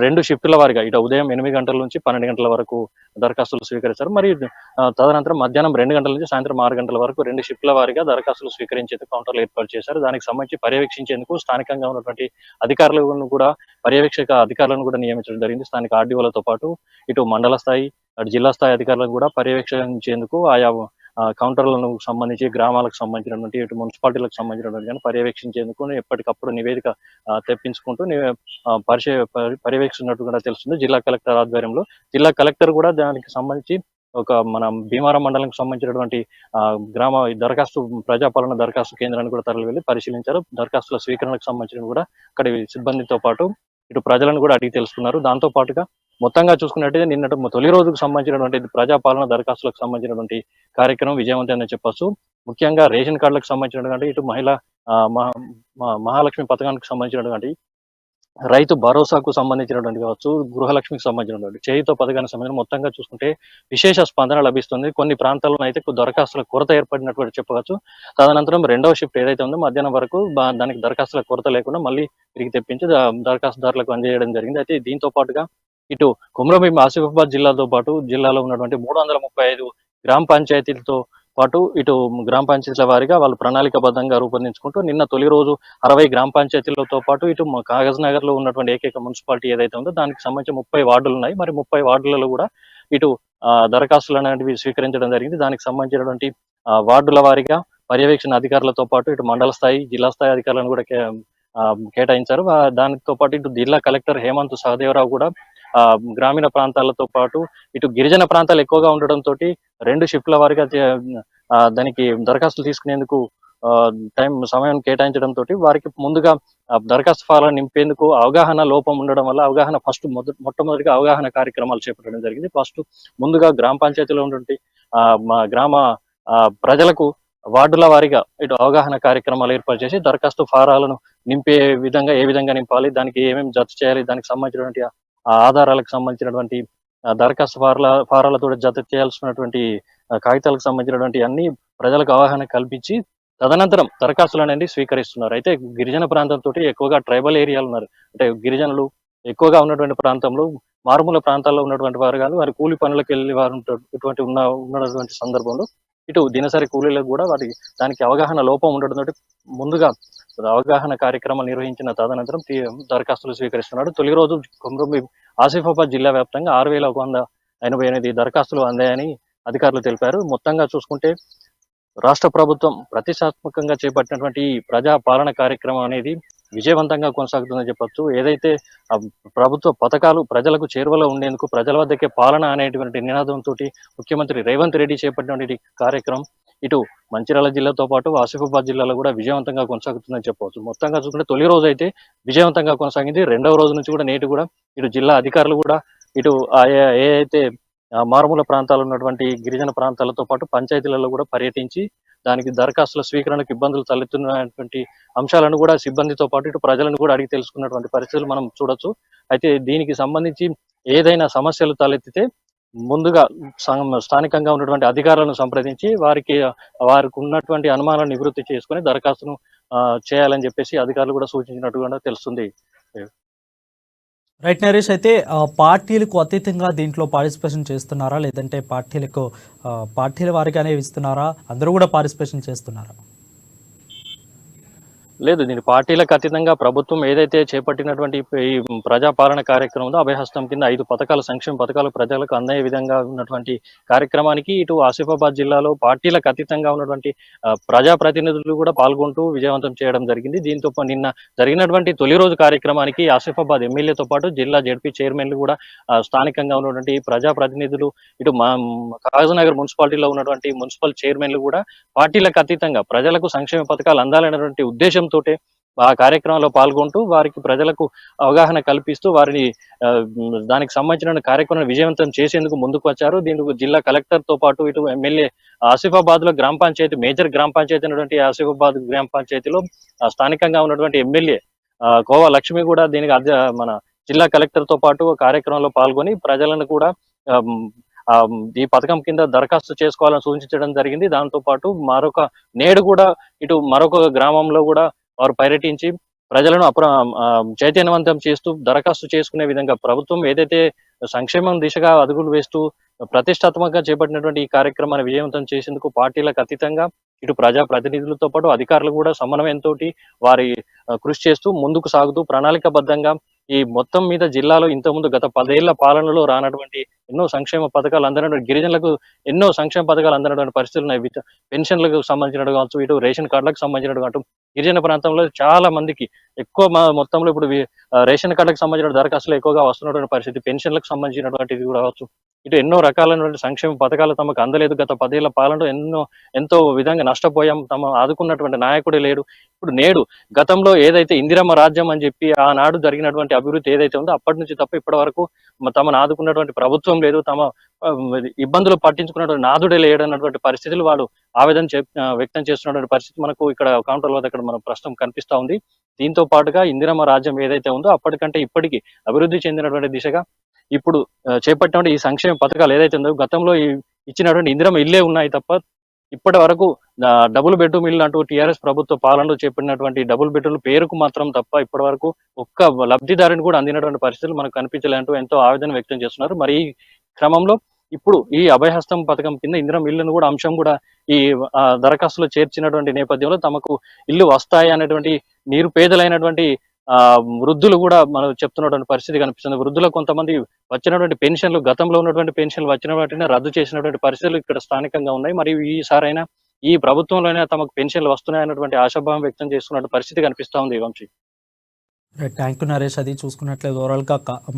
2 షిఫ్టుల వారిగా ఇటు ఉదయం 8 గంటల నుంచి 12 గంటల వరకు దరఖాస్తులు స్వీకరిస్తారు. మరి తదనంతరం మధ్యాహ్నం 2 గంటల నుంచి సాయంత్రం 6 గంటల వరకు 2 షిఫ్టుల వారిగా దరఖాస్తులు స్వీకరించేందుకు కౌంటర్లు ఏర్పాటు చేశారు. దానికి సంబంధించి పర్యవేక్షించేందుకు స్థానికంగా ఉన్నటువంటి అధికారులను కూడా పర్యవేక్షక అధికారులను కూడా నియమించడం జరిగింది. స్థానిక ఆర్డీఓలతో పాటు ఇటు మండల స్థాయి అటు జిల్లా స్థాయి అధికారులను కూడా పర్యవేక్షించేందుకు ఆయా కౌంటర్లను సంబంధించి గ్రామాలకు సంబంధించినటువంటి ఇటు మున్సిపాలిటీలకు సంబంధించినటువంటి పర్యవేక్షించేందుకు ఎప్పటికప్పుడు నివేదిక తెప్పించుకుంటూ పర్యవేక్షిస్తున్నట్టు కూడా తెలుస్తుంది. జిల్లా కలెక్టర్ ఆధ్వర్యంలో జిల్లా కలెక్టర్ కూడా దానికి సంబంధించి మన భీమారం మండలానికి సంబంధించినటువంటి గ్రామ దరఖాస్తు ప్రజాపాలన దరఖాస్తు కేంద్రాన్ని కూడా తరలి వెళ్ళి పరిశీలించారు. దరఖాస్తుల స్వీకరణకు సంబంధించిన కూడా అక్కడి సిబ్బందితో పాటు ఇటు ప్రజలను కూడా అడిగి తెలుసుకున్నారు. దాంతో పాటుగా మొత్తంగా చూసుకున్నట్టయితే నిన్నటి తొలి రోజుకు సంబంధించినటువంటి ప్రజాపాలన దరఖాస్తులకు సంబంధించినటువంటి కార్యక్రమం విజయవంతంగా చెప్పొచ్చు. ముఖ్యంగా రేషన్ కార్డులకు సంబంధించినటువంటి ఇటు మహాలక్ష్మి పథకానికి సంబంధించినటువంటి రైతు భరోసాకు సంబంధించినటువంటి కావచ్చు, గృహలక్ష్మికి సంబంధించినటువంటి చేయుత పథకానికి సంబంధించి మొత్తంగా చూసుకుంటే విశేష స్పందన లభిస్తుంది. కొన్ని ప్రాంతాల్లో అయితే దరఖాస్తుల కొరత ఏర్పడినటువంటి చెప్పవచ్చు. తదనంతరం రెండవ షిఫ్ట్ ఏదైతే ఉందో మధ్యాహ్నం వరకు దానికి దరఖాస్తుల కొరత లేకుండా మళ్ళీ తిరిగి తెప్పించి దరఖాస్తుదారులకు అందజేయడం జరిగింది. అయితే దీంతో పాటుగా ఇటు కుమ్రంభీం ఆసిఫాబాద్ జిల్లాతో పాటు జిల్లాలో ఉన్నటువంటి 335 గ్రామ పంచాయతీలతో పాటు ఇటు గ్రామ పంచాయతీల వారీగా వాళ్ళు ప్రణాళికాబద్ధంగా రూపొందించుకుంటూ నిన్న తొలి రోజు 60 గ్రామ పంచాయతీలతో పాటు ఇటు కాగజ్ నగర్ లో ఉన్నటువంటి ఏకైక మున్సిపాలిటీ ఏదైతే ఉందో దానికి సంబంధించి 30 వార్డులు ఉన్నాయి. మరి 30 వార్డులలో కూడా ఇటు దరఖాస్తులు అనేటివి స్వీకరించడం జరిగింది. దానికి సంబంధించినటువంటి వార్డుల వారీగా పర్యవేక్షణ అధికారులతో పాటు ఇటు మండల స్థాయి, జిల్లా స్థాయి అధికారులను కూడా కేటాయించారు. దానితో పాటు ఇటు జిల్లా కలెక్టర్ హేమంత్ సహదేవరావు కూడా గ్రామీణ ప్రాంతాలతో పాటు ఇటు గిరిజన ప్రాంతాలు ఎక్కువగా ఉండడంతో 2 షిఫ్ట్ల వారీగా దానికి దరఖాస్తులు తీసుకునేందుకు సమయం కేటాయించడంతో వారికి ముందుగా దరఖాస్తు ఫారాలను నింపేందుకు అవగాహన లోపం ఉండడం వల్ల మొట్టమొదటిగా అవగాహన కార్యక్రమాలు చేపట్టడం జరిగింది. ఫస్ట్ ముందుగా గ్రామ పంచాయతీలో ఉన్నటువంటి మా గ్రామ ప్రజలకు వార్డుల వారీగా ఇటు అవగాహన కార్యక్రమాలు ఏర్పాటు చేసి దరఖాస్తు ఫారాలను నింపే విధంగా ఏ విధంగా నింపాలి, దానికి ఏమేమి జత చేయాలి, దానికి సంబంధించినటువంటి ఆధారాలకు సంబంధించినటువంటి దరఖాస్తు ఫారాలతో జత చేయాల్సినటువంటి కాగితాలకు సంబంధించినటువంటి అన్ని ప్రజలకు అవగాహన కల్పించి తదనంతరం దరఖాస్తులు అనేది స్వీకరిస్తున్నారు. అయితే గిరిజన ప్రాంతంతో ఎక్కువగా ట్రైబల్ ఏరియాలు ఉన్నారు. అంటే గిరిజనులు ఎక్కువగా ఉన్నటువంటి ప్రాంతంలో మారుమూల ప్రాంతాల్లో ఉన్నటువంటి వారు కానీ వారి కూలి పనులకు వెళ్ళే వారు ఉన్నటువంటి సందర్భంలో ఇటు దినసరి కూలీలకు కూడా దానికి అవగాహన లోపం ఉండడంతో ముందుగా అవగాహన కార్యక్రమాలు నిర్వహించిన తదనంతరం దరఖాస్తులు స్వీకరిస్తున్నాడు. తొలి రోజు కుమ్రంభీం ఆసిఫాబాద్ జిల్లా వ్యాప్తంగా 6,188 దరఖాస్తులు అందాయని అధికారులు తెలిపారు. మొత్తంగా చూసుకుంటే రాష్ట్ర ప్రభుత్వం ప్రతిష్టాత్మకంగా చేపట్టినటువంటి ఈ ప్రజా పాలన కార్యక్రమం అనేది విజయవంతంగా కొనసాగుతుందని చెప్పొచ్చు. ఏదైతే ప్రభుత్వ పథకాలు ప్రజలకు చేరువలో ఉండేందుకు ప్రజల వద్దకే పాలన అనేటువంటి నినాదంతో ముఖ్యమంత్రి రేవంత్ రెడ్డి చేపట్టినటువంటి కార్యక్రమం ఇటు మంచిర్యాల జిల్లాతో పాటు ఆసిఫాబాద్ జిల్లాలో కూడా విజయవంతంగా కొనసాగుతుందని చెప్పవచ్చు. మొత్తంగా చూసుకుంటే తొలి రోజు అయితే విజయవంతంగా కొనసాగింది. రెండవ రోజు నుంచి కూడా నేటి కూడా ఇటు జిల్లా అధికారులు కూడా ఇటు ఏ అయితే మారుమూల ప్రాంతాలు ఉన్నటువంటి గిరిజన ప్రాంతాలతో పాటు పంచాయతీలలో కూడా పర్యటించి దానికి దరఖాస్తుల స్వీకరణకు ఇబ్బందులు తలెత్తున్నటువంటి అంశాలను కూడా సిబ్బందితో పాటు ఇటు ప్రజలను కూడా అడిగి తెలుసుకున్నటువంటి పరిస్థితులు మనం చూడొచ్చు. అయితే దీనికి సంబంధించి ఏదైనా సమస్యలు తలెత్తితే ముందుగా స్థానికంగా ఉన్నటువంటి అధికారులను సంప్రదించి వారికి ఉన్నటువంటి అనుమానాలను నివృత్తి చేసుకుని దరఖాస్తును చేయాలని చెప్పేసి అధికారులు కూడా సూచించినట్టుగా తెలుస్తుంది. రైట్ నరేష్, అయితే పార్టీలకు అతీతంగా దీంట్లో పార్టిసిపేషన్ చేస్తున్నారా, లేదంటే పార్టీల వారిగానే ఇస్తున్నారా, అందరూ కూడా పార్టిసిపేషన్ చేస్తున్నారా? లేదు, దీని పార్టీలకు అతీతంగా ప్రభుత్వం ఏదైతే చేపట్టినటువంటి ఈ ప్రజాపాలన కార్యక్రమం ఉందో అభయహస్తం కింద 5 పథకాలు, సంక్షేమ పథకాలు ప్రజలకు అందే విధంగా ఉన్నటువంటి కార్యక్రమానికి ఇటు ఆసిఫాబాద్ జిల్లాలో పార్టీలకు అతీతంగా ఉన్నటువంటి ప్రజాప్రతినిధులు కూడా పాల్గొంటూ విజయవంతం చేయడం జరిగింది. దీంతో నిన్న జరిగినటువంటి తొలి రోజు కార్యక్రమానికి ఆసిఫాబాద్ ఎమ్మెల్యేతో పాటు జిల్లా జడ్పీ చైర్మన్లు కూడా స్థానికంగా ఉన్నటువంటి ప్రజాప్రతినిధులు ఇటు కాగజ్ నగర్ మున్సిపాలిటీలో ఉన్నటువంటి మున్సిపల్ చైర్మన్లు కూడా పార్టీలకు అతీతంగా ప్రజలకు సంక్షేమ పథకాలు అందాలనేటువంటి ఉద్దేశం తోటే ఆ కార్యక్రమంలో పాల్గొంటూ వారికి ప్రజలకు అవగాహన కల్పిస్తూ వారిని దానికి సంబంధించిన కార్యక్రమాన్ని విజయవంతం చేసేందుకు ముందుకు వచ్చారు. దీనికి జిల్లా కలెక్టర్ తో పాటు ఇటు ఎమ్మెల్యే ఆసిఫాబాద్ లో గ్రామ పంచాయతీ మేజర్ గ్రామ పంచాయతీ అయినటువంటి ఆసిఫాబాద్ గ్రామ పంచాయతీలో స్థానికంగా ఉన్నటువంటి ఎమ్మెల్యే కోవా లక్ష్మి కూడా దీనికి మన జిల్లా కలెక్టర్ తో పాటు కార్యక్రమంలో పాల్గొని ప్రజలను కూడా ఈ పథకం కింద దరఖాస్తు చేసుకోవాలని సూచించడం జరిగింది. దాంతో పాటు నేడు కూడా ఇటు మరొక గ్రామంలో కూడా వారు పర్యటించి ప్రజలను చైతన్యవంతం చేస్తూ దరఖాస్తు చేసుకునే విధంగా ప్రభుత్వం ఏదైతే సంక్షేమం దిశగా అడుగులు వేస్తూ ప్రతిష్టాత్మకంగా చేపట్టినటువంటి ఈ కార్యక్రమాన్ని విజయవంతం చేసేందుకు పార్టీలకు అతీతంగా ఇటు ప్రజా ప్రతినిధులతో పాటు అధికారులు కూడా సమన్వయంతో వారి కృషి చేస్తూ ముందుకు సాగుతూ ప్రణాళికాబద్ధంగా ఈ మొత్తం మీద జిల్లాలో ఇంతకుముందు గత 10 ఏళ్ల పాలనలో రానటువంటి ఎన్నో సంక్షేమ పథకాలు అందనటువంటి గిరిజనులకు ఎన్నో సంక్షేమ పథకాలు అందనటువంటి పరిస్థితులు ఉన్నాయి. పెన్షన్లకు సంబంధించినట్టు కావచ్చు, ఇటు రేషన్ కార్డులకు సంబంధించినట్టు కావచ్చు, గిరిజన ప్రాంతంలో చాలా మందికి ఎక్కువ మొత్తంలో ఇప్పుడు రేషన్ కార్డులకు సంబంధించిన దరఖాస్తులు ఎక్కువగా వస్తున్నటువంటి పరిస్థితి, పెన్షన్లకు సంబంధించినటువంటిది కూడా కావచ్చు, ఇటు ఎన్నో రకాలైనటువంటి సంక్షేమ పథకాలు తమకు అందలేదు. గత 10 ఏళ్ల పాలనలో ఎంతో విధంగా నష్టపోయాం, తమ ఆదుకున్నటువంటి నాయకుడే లేడు. ఇప్పుడు నేడు గతంలో ఏదైతే ఇందిరమ్మ రాజ్యం అని చెప్పి ఆనాడు జరిగినటువంటి అభివృద్ధి ఏదైతే ఉందో అప్పటి నుంచి తప్ప ఇప్పటి వరకు తమను ఆదుకున్నటువంటి ప్రభుత్వం ప్రభుత్వం లేదు, తమ ఇబ్బందులు పట్టించుకున్నటువంటి నాదుడే లేడన్నటువంటి పరిస్థితులు వాళ్ళు ఆవేదన వ్యక్తం చేస్తున్నటువంటి పరిస్థితి మనకు ఇక్కడ కౌంటర్ వద్ద ఇక్కడ మన ప్రస్తుతం కనిపిస్తా ఉంది. దీంతో పాటుగా ఇందిరమ్మ రాజ్యం ఏదైతే ఉందో అప్పటికంటే ఇప్పటికి అభివృద్ధి చెందినటువంటి దిశగా ఇప్పుడు చేపట్టినటువంటి ఈ సంక్షేమ పథకాలు ఏదైతే ఉందో గతంలో ఇచ్చినటువంటి ఇందిరమ్మ ఇల్లే ఉన్నాయి తప్ప ఇప్పటి వరకు డబుల్ బెడ్రూమ్ ఇల్లు అంటూ టీఆర్ఎస్ ప్రభుత్వ పాలనలో చేపట్టినటువంటి డబుల్ బెడ్రూమ్ పేరుకు మాత్రం తప్ప ఇప్పటి వరకు ఒక్క లబ్ధిదారుని కూడా అందినటువంటి పరిస్థితులు మనకు కనిపించలేంటూ ఎంతో ఆవేదన వ్యక్తం చేస్తున్నారు. మరి ఈ క్రమంలో ఇప్పుడు ఈ అభయహస్తం పథకం కింద ఇందిరమ్మ ఇల్లును కూడా అంశం కూడా ఈ దరఖాస్తులో చేర్చినటువంటి నేపథ్యంలో తమకు ఇల్లు వస్తాయి అనేటువంటి నిరుపేదలైనటువంటి వృద్ధులు కూడా మనం చెప్తున్నటువంటి పరిస్థితి కనిపిస్తుంది. వృద్ధులకు కొంతమంది వచ్చినటువంటి పెన్షన్లు గతంలో ఉన్నటువంటి పెన్షన్లు వచ్చిన వాటిని రద్దు చేసినటువంటి పరిస్థితులు ఇక్కడ స్థానికంగా ఉన్నాయి. మరియు ఈసారైనా ఈ ప్రభుత్వంలోనే తమకు పెన్షన్లు వస్తున్నాయన్నటువంటి ఆశాభావం వ్యక్తం చేస్తున్న పరిస్థితి కనిపిస్తా ఉంది. Vamshi, thank you Naresh. అది చూసుకున్నట్లయితే ఓవరాల్గా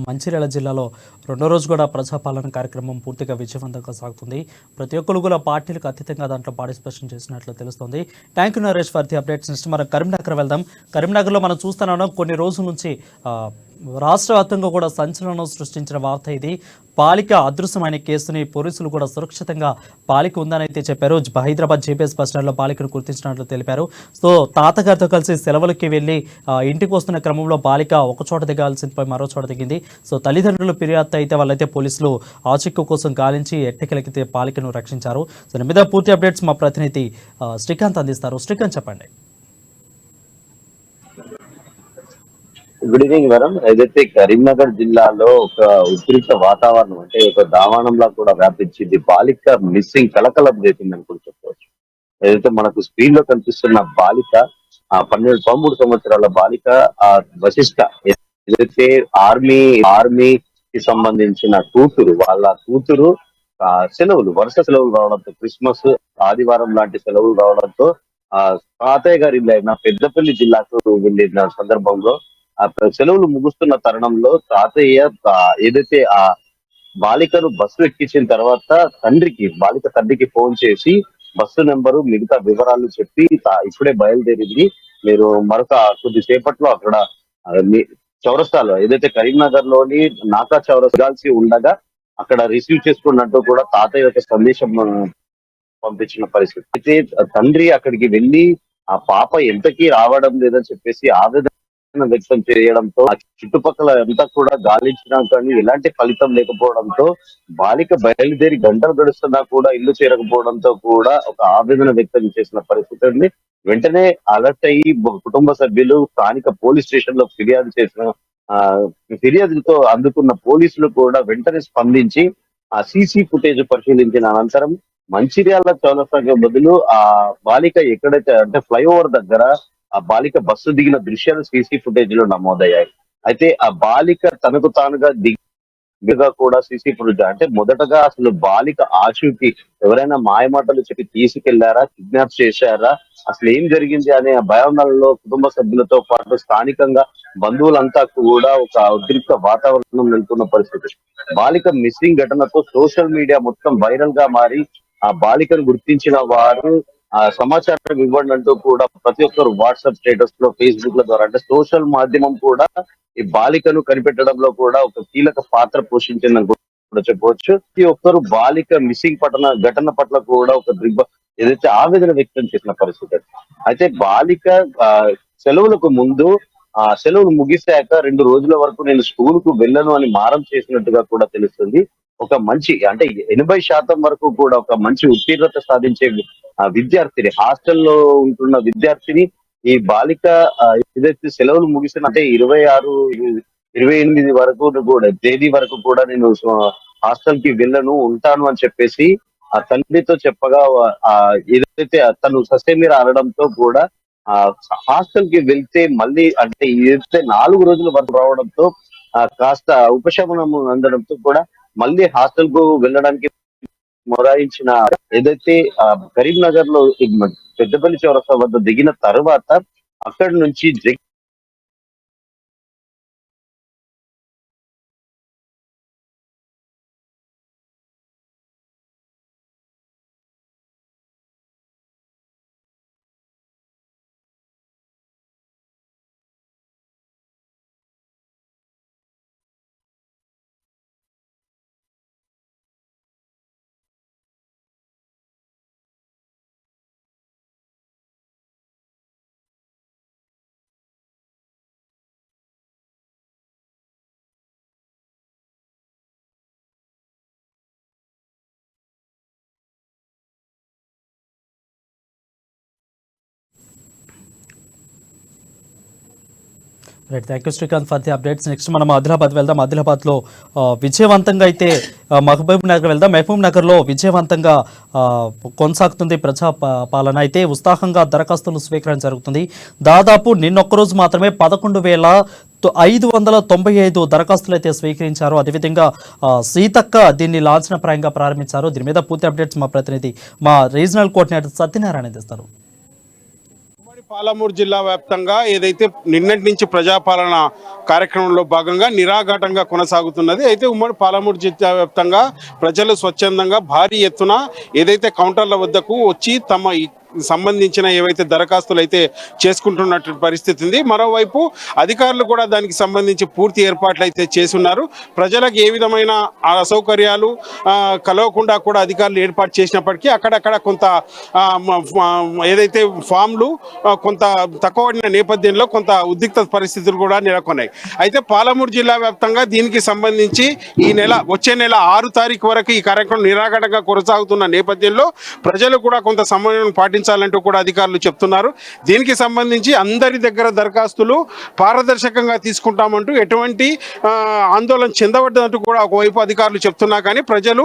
మంచిర్యాల జిల్లాలో రెండో రోజు కూడా ప్రజాపాలన కార్యక్రమం పూర్తిగా విజయవంతంగా సాగుతుంది. ప్రతి ఒక్కరు కూడా పార్టీలకు అతీతంగా దాంట్లో పార్టిసిపేషన్ చేసినట్లు తెలుస్తుంది. Thank you Naresh for the updates. Next మనం కరీంనగర్ వెళ్దాం. కరీంనగర్లో మనం చూస్తున్నాం కొన్ని రోజుల నుంచి రాష్ట్ర వ్యాప్తంగా కూడా సంచలనం సృష్టించిన వార్త ఇది. బాలిక అదృశ్యమైన కేసుని పోలీసులు కూడా సురక్షితంగా బాలిక ఉందని అయితే చెప్పారు. హైదరాబాద్ జేపీఎస్ బస్ స్టాండ్లో బాలికను గుర్తించినట్లు తెలిపారు. సో తాతగారితో కలిసి సెలవులకి వెళ్ళి ఇంటికి వస్తున్న క్రమంలో బాలిక ఒక చోట దిగాల్సిందిపై మరో చోట దిగింది. సో తల్లిదండ్రులు ఫిర్యాదు అయితే వాళ్ళైతే పోలీసులు ఆచూకీ కోసం గాలించి ఎట్టకెలకితే బాలికను రక్షించారు. సో దీని మీద పూర్తి అప్డేట్స్ మా ప్రతినిధి శ్రీకాంత్ అందిస్తారు. శ్రీకాంత్, చెప్పండి. Good evening madam. ఏదైతే కరీంనగర్ జిల్లాలో ఒక ఉద్రిక్త వాతావరణం అంటే ఒక దావాణంలా కూడా వ్యాపించింది. బాలిక మిస్సింగ్ కలకలం రేపిందని కూడా చెప్పవచ్చు. ఏదైతే మనకు స్క్రీన్ లో కనిపిస్తున్న బాలిక 13 సంవత్సరాల బాలిక వశిష్ట ఏదైతే ఆర్మీకి సంబంధించిన వాళ్ళ కూతురు సెలవులు వరుస సెలవులు రావడంతో క్రిస్మస్ ఆదివారం లాంటి సెలవులు రావడంతో తాతయ్య గారి ఇల్లు పెద్దపల్లి జిల్లాకు వెళ్ళిన సందర్భంలో ఆ సెలవులు ముగుస్తున్న తరుణంలో తాతయ్య ఏదైతే ఆ బాలికను బస్సు ఎక్కించిన తర్వాత బాలిక తండ్రికి ఫోన్ చేసి బస్సు నెంబరు మిగతా వివరాలు చెప్పి ఇప్పుడే బయలుదేరింది, మీరు మరొక కొద్దిసేపట్లో అక్కడ చౌరస్తాలో ఏదైతే కరీంనగర్ లోని నాకా చౌరస్తాల్సి ఉండగా అక్కడ రిసీవ్ చేసుకున్నట్టు కూడా తాతయ్య యొక్క సందేశం పంపించిన పరిస్థితి. అయితే తండ్రి అక్కడికి వెళ్లి ఆ పాప ఎంతకీ రావడం లేదని చెప్పేసి ఆవేదన వ్యక్తం చేయడంతో ఆ చుట్టుపక్కల అంతా కూడా గాలించినా కానీ ఎలాంటి ఫలితం లేకపోవడంతో బాలిక బయలుదేరి గంటలు గడుస్తున్నా కూడా ఇల్లు చేరకపోవడంతో కూడా ఒక ఆవేదన వ్యక్తం చేసిన పరిస్థితి ఉంది. వెంటనే అలర్ట్ అయ్యి కుటుంబ సభ్యులు స్థానిక పోలీస్ స్టేషన్ లో ఫిర్యాదుతో అందుకున్న పోలీసులు కూడా వెంటనే స్పందించి ఆ సీసీ ఫుటేజ్ పరిశీలించిన అనంతరం మంచిర్యాల చౌరస్తాకు బదులు ఆ బాలిక ఎక్కడైతే అంటే ఫ్లైఓవర్ దగ్గర ఆ బాలిక బస్సు దిగిన దృశ్యాలు సీసీ ఫుటేజ్ లో నమోదయ్యాయి. అయితే ఆ బాలిక తనకు తానుగా దిగగా కూడా సీసీ ఫుటేజ్ అంటే మొదటగా అసలు బాలిక ఆచూకీ ఎవరైనా మాయమాటలు చెప్పి తీసుకెళ్లారా, కిడ్నాప్ చేశారా, అసలు ఏం జరిగింది అనే భయాందోళనలో కుటుంబ సభ్యులతో పాటు స్థానికంగా బంధువులంతా కూడా ఒక ఉద్రిక్త వాతావరణం నెలకొన్న పరిస్థితి. బాలిక మిస్సింగ్ ఘటనతో సోషల్ మీడియా మొత్తం వైరల్ గా మారి ఆ బాలికను గుర్తించిన వారు ఆ సమాచారం ఇవ్వండి అంటూ కూడా ప్రతి ఒక్కరు వాట్సాప్ స్టేటస్ లో ఫేస్బుక్ ల ద్వారా అంటే సోషల్ మాధ్యమం కూడా ఈ బాలికను కనిపెట్టడంలో కూడా ఒక కీలక పాత్ర పోషించిందని కూడా చెప్పవచ్చు. ప్రతి ఒక్కరు బాలిక మిస్సింగ్ ఘటన పట్ల కూడా ఒక ఏదైతే ఆవేదన వ్యక్తం చేసిన పరిస్థితి. అయితే బాలిక సెలవులకు ముందు సెలవులు ముగిశాక 2 రోజుల వరకు నేను స్కూల్ కు వెళ్ళను అని మారం చేసినట్టుగా కూడా తెలుస్తుంది. ఒక మంచి అంటే 80% వరకు కూడా ఒక మంచి ఉత్తీర్ణత సాధించే విద్యార్థిని, హాస్టల్లో ఉంటున్న విద్యార్థిని ఈ బాలిక ఏదైతే సెలవులు ముగిసిన అంటే 26, 28 వరకు కూడా తేదీ వరకు కూడా నేను హాస్టల్ కి వెళ్ళను ఉంటాను అని చెప్పేసి ఆ తండ్రితో చెప్పగా ఏదైతే తను ససేమిరా అనడంతో కూడా ఆ హాస్టల్ కి వెళ్తే మళ్ళీ అంటే ఏదైతే 4 రోజుల వరకు రావడంతో కాస్త ఉపశమనం అందడంతో కూడా మళ్ళీ హాస్టల్ కు వెళ్ళడానికి మొరాయించిన ఏదైతే కరీంనగర్ లో పెద్దపల్లి చౌరస్తా వద్ద దిగిన తర్వాత అక్కడి నుంచి right, thank you Srikanth for the updates. Next మనం ఆదిలాబాద్ వెళ్దాం. ఆదిలాబాద్లో విజయవంతంగా అయితే మహబూబ్ నగర్ వెళ్దాం. మహబూబ్ నగర్లో విజయవంతంగా కొనసాగుతుంది ప్రజా పాలన. అయితే ఉత్సాహంగా దరఖాస్తులు స్వీకరణ జరుగుతుంది. దాదాపు నిన్నొక్కరోజు మాత్రమే 11,595 దరఖాస్తులు అయితే స్వీకరించారు. అదేవిధంగా సీతక్క దీన్ని లాంఛనప్రాయంగా ప్రారంభించారు. దీని మీద పూర్తి అప్డేట్స్ మా ప్రతినిధి, మా రీజనల్ కోఆర్డినేటర్ సత్యనారాయణ తెస్తారు. పాలమూరు జిల్లా వ్యాప్తంగా ఏదైతే నిన్నటి నుంచి ప్రజాపాలన కార్యక్రమంలో భాగంగా నిరాఘాటంగా కొనసాగుతున్నది. అయితే ఉమ్మడి పాలమూరు జిల్లా వ్యాప్తంగా ప్రజలు స్వచ్ఛందంగా భారీ ఎత్తున ఏదైతే కౌంటర్ల వద్దకు వచ్చి తమ సంబంధించిన ఏవైతే దరఖాస్తులు అయితే చేసుకుంటున్నటువంటి పరిస్థితి ఉంది. మరోవైపు అధికారులు కూడా దానికి సంబంధించి పూర్తి ఏర్పాట్లు అయితే చేస్తున్నారు. ప్రజలకు ఏ విధమైన అసౌకర్యాలు కలవకుండా కూడా అధికారులు ఏర్పాటు చేసినప్పటికీ అక్కడక్కడ కొంత ఏదైతే ఫామ్లు కొంత తక్కువ నేపథ్యంలో కొంత ఉద్రిక్త పరిస్థితులు కూడా నెలకొన్నాయి. అయితే పాలమూరు జిల్లా వ్యాప్తంగా దీనికి సంబంధించి వచ్చే నెల 6 తారీఖు వరకు ఈ కార్యక్రమం నిరాఘాటంగా కొనసాగుతున్న నేపథ్యంలో ప్రజలు కూడా కొంత సమయం పాటించాలంటూ కూడా అధికారులు చెప్తున్నారు. దీనికి సంబంధించి అందరి దగ్గర దరఖాస్తులు పారదర్శకంగా తీసుకుంటామంటూ ఎటువంటి ఆందోళన చెందవద్దంటూ కూడా ఒకవైపు అధికారులు చెప్తున్నా కానీ ప్రజలు